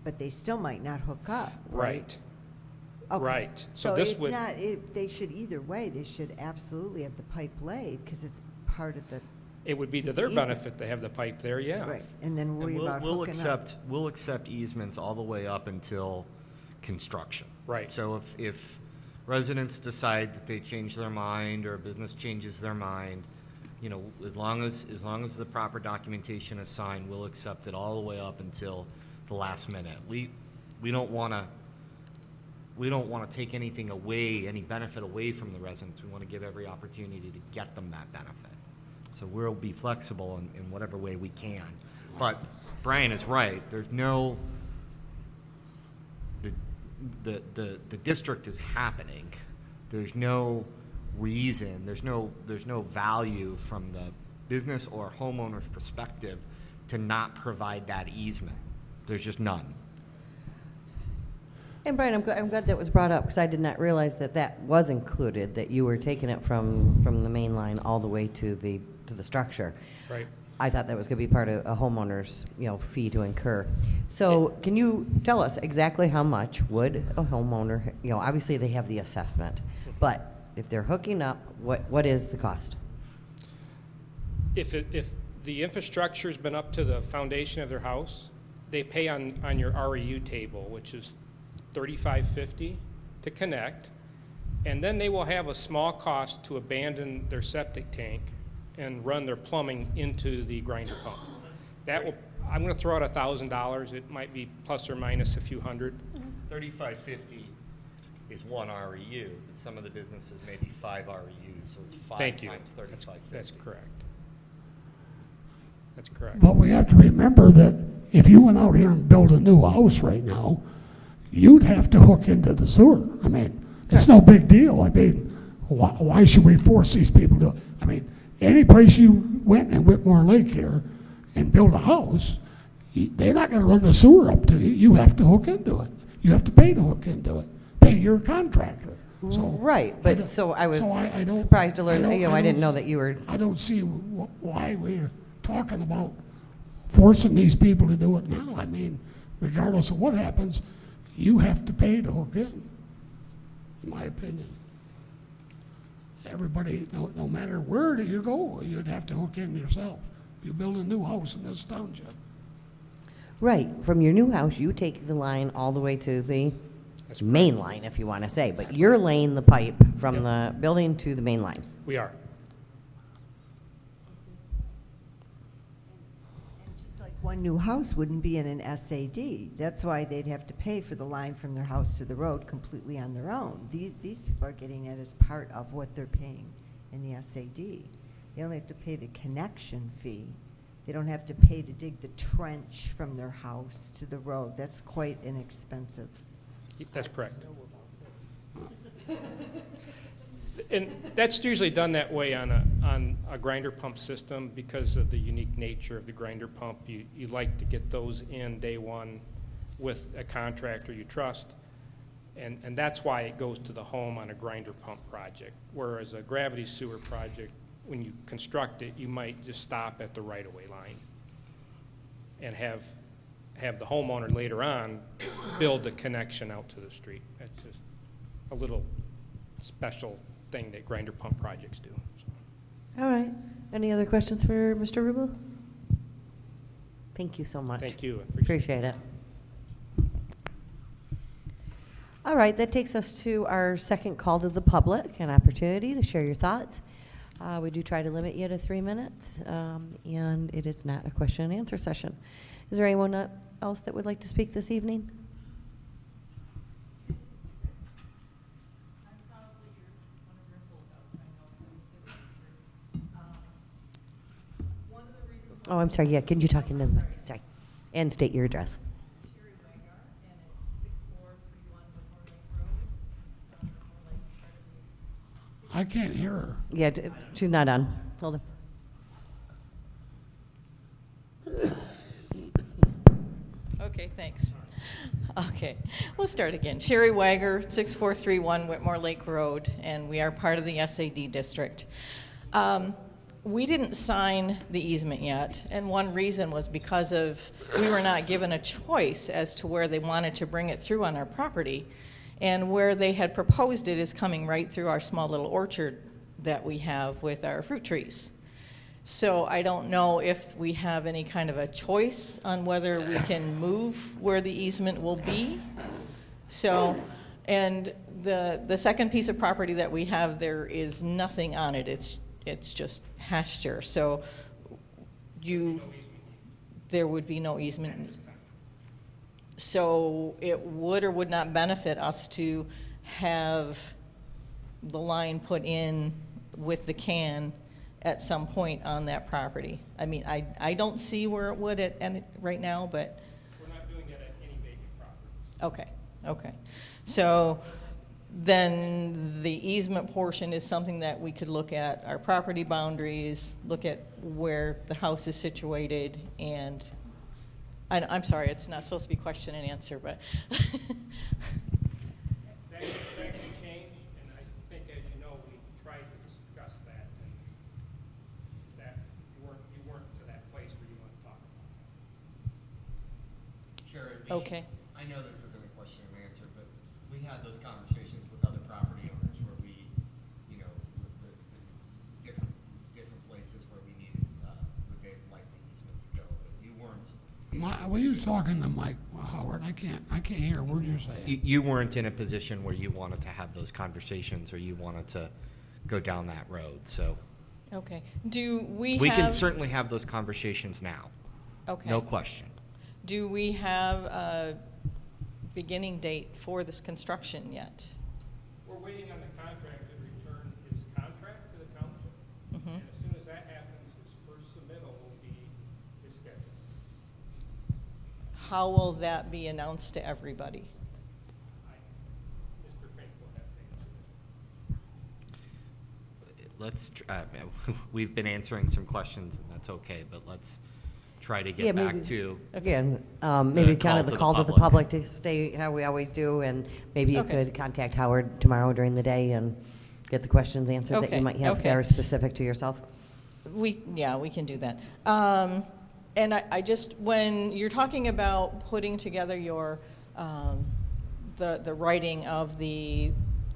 but they still might not hook up, right? Okay. Right. So this it's would, not, they should either way, they should absolutely have the pipe laid, because it's part of the, it would be to their easement. benefit to have the pipe there, yeah. right, and then worry And about hooking up. we'll accept easements all the way up until construction. Right. So if residents decide that they change their mind or a business changes their mind, you know, as long as the proper documentation is signed, we'll accept it all the way up until the last minute. We don't want to take anything away, any benefit away from the residents. We want to give every opportunity to get them that benefit. So we'll be flexible in whatever way we can. But Brian is right. There's no, the district is happening. There's no reason, there's no value from the business or homeowner's perspective to not provide that easement. There's just none. And Brian, I'm glad that was brought up, because I did not realize that was included, that you were taking it from the main line all the way to the structure. Right. I thought that was going to be part of a homeowner's, you know, fee to incur. So can you tell us exactly how much would a homeowner, you know, obviously they have the assessment, but if they're hooking up, what is the cost? If the infrastructure's been up to the foundation of their house, they pay on your REU table, which is $35.50 to connect, and then they will have a small cost to abandon their septic tank and run their plumbing into the grinder pump. That will, I'm going to throw out $1,000. It might be plus or minus a few hundred. $35.50 is one REU, but some of the businesses may be 5 REUs, so it's 5 Thank you. times $35.50. That's correct. That's correct. But we have to remember that if you went out here and built a new house right now, you'd have to hook into the sewer. I mean, it's no big deal. I mean, why should we force these people to? I mean, any place you went in Whitmore Lake here and built a house, they're not going to run the sewer up to you. You have to hook into it. You have to pay to hook into it. Pay your contractor. So Right, but so I was I don't- surprised to learn that, you know, I didn't don't- know that you were, I don't see why we're talking about forcing these people to do it now. I mean, regardless of what happens, you have to pay to hook in my opinion. Everybody, no matter where do you go, you'd have to hook in yourself if you build a new house in this township. right, from your new house, you take the line all the way to the main line, if you want to say, but you're laying the pipe from the building to the main line. We are. one new house wouldn't be in an S.A.D. That's why they'd have to pay for the line from their house to the road completely on their own. These people are getting that as part of what they're paying in the S.A.D. They only have to pay the connection fee. They don't have to pay to dig the trench from their house to the road. That's quite inexpensive. That's correct. And that's usually done that way on a grinder pump system because of the unique nature of the grinder pump. You like to get those in day one with a contractor you trust, and that's why it goes to the home on a grinder pump project. Whereas a gravity sewer project, when you construct it, you might just stop at the right-of-way line and have the homeowner later on build the connection out to the street. That's just a little special thing that grinder pump projects do. All right. Any other questions for Mr. Rubel? Thank you so much. Thank you. Appreciate it. All right, that takes us to our second call to the public, an opportunity to share your thoughts. We do try to limit you to 3 minutes, and it is not a question and answer session. Is there anyone else that would like to speak this evening? Oh, I'm sorry. Yeah, can you talk into the mic? Sorry. And state your address. I can't hear her. Yeah, she's not on. Hold on. Okay, thanks. Okay, we'll start again. Sherry Wagner, 6431 Whitmore Lake Road, and we are part of the S.A.D. district. We didn't sign the easement yet, and one reason was because we were not given a choice as to where they wanted to bring it through on our property. And where they had proposed it is coming right through our small little orchard that we have with our fruit trees. So I don't know if we have any kind of a choice on whether we can move where the easement will be. So, and the second piece of property that we have, there is nothing on it. It's just pasture. So there would be no easement. So it would or would not benefit us to have the line put in with the can at some point on that property. I mean, I don't see where it would right now, but. We're not doing that at any vacant property. Okay. So then the easement portion is something that we could look at our property boundaries, look at where the house is situated, and I'm sorry, it's not supposed to be question and answer, but. That can change, and I think, as you know, we tried to discuss that, and that you weren't to that place where you want to talk about. Sure. Okay. I know this isn't a question and answer, but we had those conversations with other property owners where we, the different places where we needed, where they'd like the easement to go. But you weren't. Were you talking to Mike Howard? I can't hear. What did you say? You weren't in a position where you wanted to have those conversations or you wanted to go down that road. So. Okay. Do we can certainly have those conversations now. Okay. No question. Do we have a beginning date for this construction yet? We're waiting on the contractor to return his contract to the township. Mm-hmm. And as soon as that happens, his first submittal will be his schedule. How will that be announced to everybody? Mr. Fink will have to answer that. We've been answering some questions, and that's okay, but let's try to get Yeah, back maybe, to. again, maybe kind of the call to the public to stay how we always do, and maybe you Okay. could contact Howard tomorrow during the day and get the questions answered that you Okay, might have that okay. are specific to yourself. We can do that. And I just, when you're talking about putting together your, the writing of the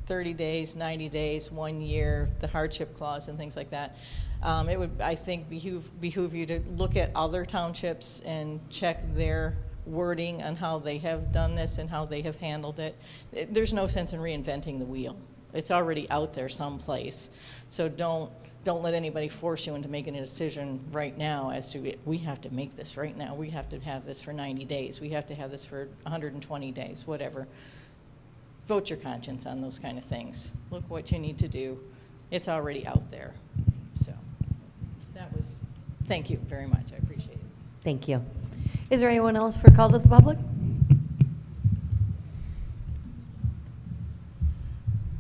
30 days, 90 days, 1 year, the hardship clause and things like that, it would, I think, behoove you to look at other townships and check their wording on how they have done this and how they have handled it. There's no sense in reinventing the wheel. It's already out there someplace. So don't don't let anybody force you into making a decision right now as to, we have to make this right now. We have to have this for 90 days. We have to have this for 120 days, whatever. Vote your conscience on those kind of things. Look what you need to do. It's already out there. So thank you very much. I appreciate it. Thank you. Is there anyone else for call to the public?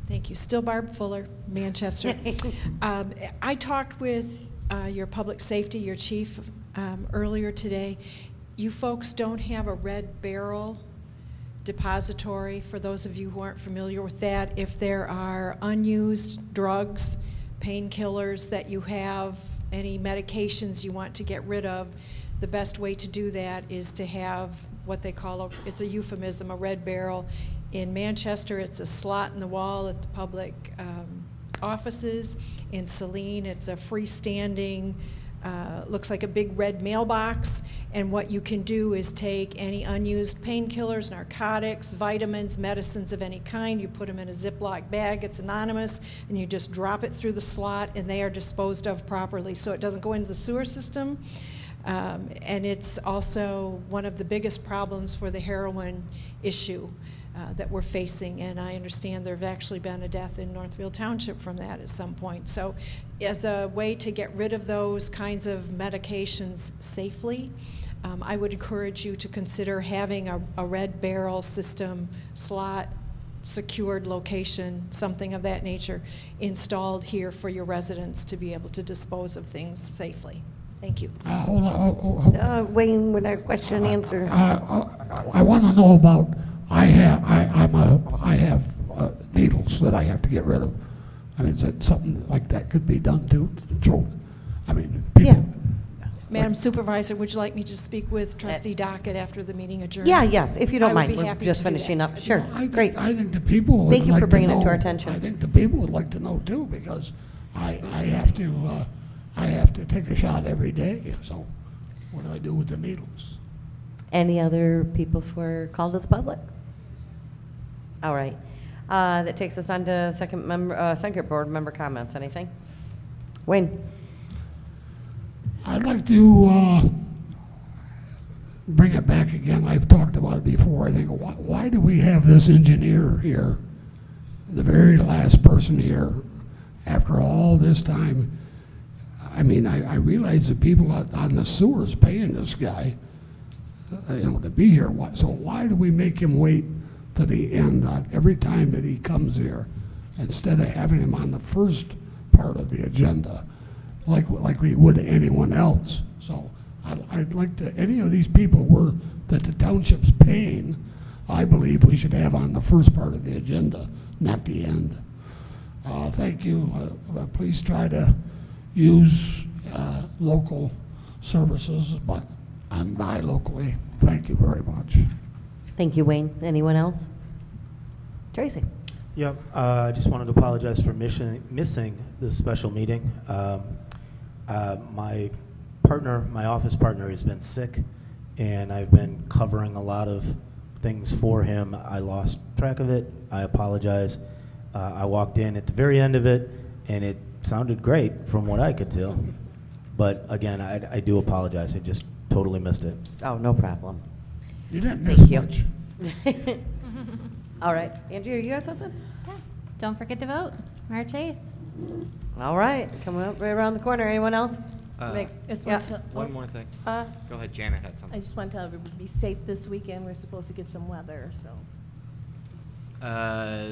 Thank you. Still Barb Fuller, Manchester. I talked with your public safety, your chief, earlier today. You folks don't have a red barrel depository, for those of you who aren't familiar with that. If there are unused drugs, painkillers that you have, any medications you want to get rid of, the best way to do that is to have what they call, it's a euphemism, a red barrel. In Manchester, it's a slot in the wall at the public offices. In Saline, it's a freestanding, looks like a big red mailbox. And what you can do is take any unused painkillers, narcotics, vitamins, medicines of any kind, you put them in a Ziploc bag, it's anonymous, and you just drop it through the slot, and they are disposed of properly. So it doesn't go into the sewer system. And it's also one of the biggest problems for the heroin issue that we're facing, and I understand there have actually been a death in Northfield Township from that at some point. So as a way to get rid of those kinds of medications safely, I would encourage you to consider having a red barrel system, slot, secured location, something of that nature, installed here for your residents to be able to dispose of things safely. Thank you. Hold on. Wayne, with our question and answer. I want to know about, I have needles that I have to get rid of. I mean, is that something like that could be done too? I mean, people. Yeah. Madam Supervisor, would you like me to speak with Trustee Dockett after the meeting adjourns? Yeah, if you don't I would mind, be we're happy just to do finishing that. up. Sure, great. I think the people would Thank you like for bringing to it to our know. attention. I think the people would like to know too, because I have to take a shot every day. So what do I do with the needles? Any other people for call to the public? All right. That takes us on to second board member comments. Anything? Wayne? I'd like to bring it back again. I've talked about it before. I think, why do we have this engineer here, the very last person here, after all this time? I mean, I realize the people on the sewers paying this guy, to be here. So why do we make him wait to the end every time that he comes here, instead of having him on the first part of the agenda, like we would anyone else? So I'd like to, any of these people that the township's paying, I believe we should have on the first part of the agenda, not the end. Thank you. Please try to use local services, but buy locally. Thank you very much. Thank you, Wayne. Anyone else? Tracy? Yep, I just wanted to apologize for missing this special meeting. My office partner has been sick, and I've been covering a lot of things for him. I lost track of it. I apologize. I walked in at the very end of it, and it sounded great from what I could tell. But again, I do apologize. I just totally missed it. Oh, no problem. You didn't miss much. All right. Andrea, you got something? Yeah. Don't forget to vote, March 8th. All right. Coming up right around the corner. Anyone else? One more thing. Go ahead, Janet had something. I just want to tell everybody to be safe this weekend. We're supposed to get some weather, so.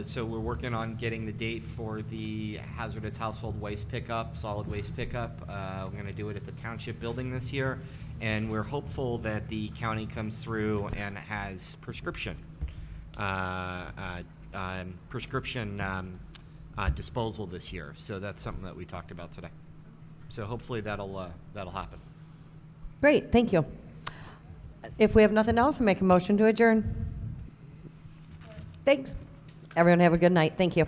So we're working on getting the date for the hazardous household waste pickup, solid waste pickup. We're going to do it at the township building this year, and we're hopeful that the county comes through and has prescription disposal this year. So that's something that we talked about today. So hopefully that'll happen. Great. Thank you. If we have nothing else, we'll make a motion to adjourn. Thanks. Everyone have a good night. Thank you.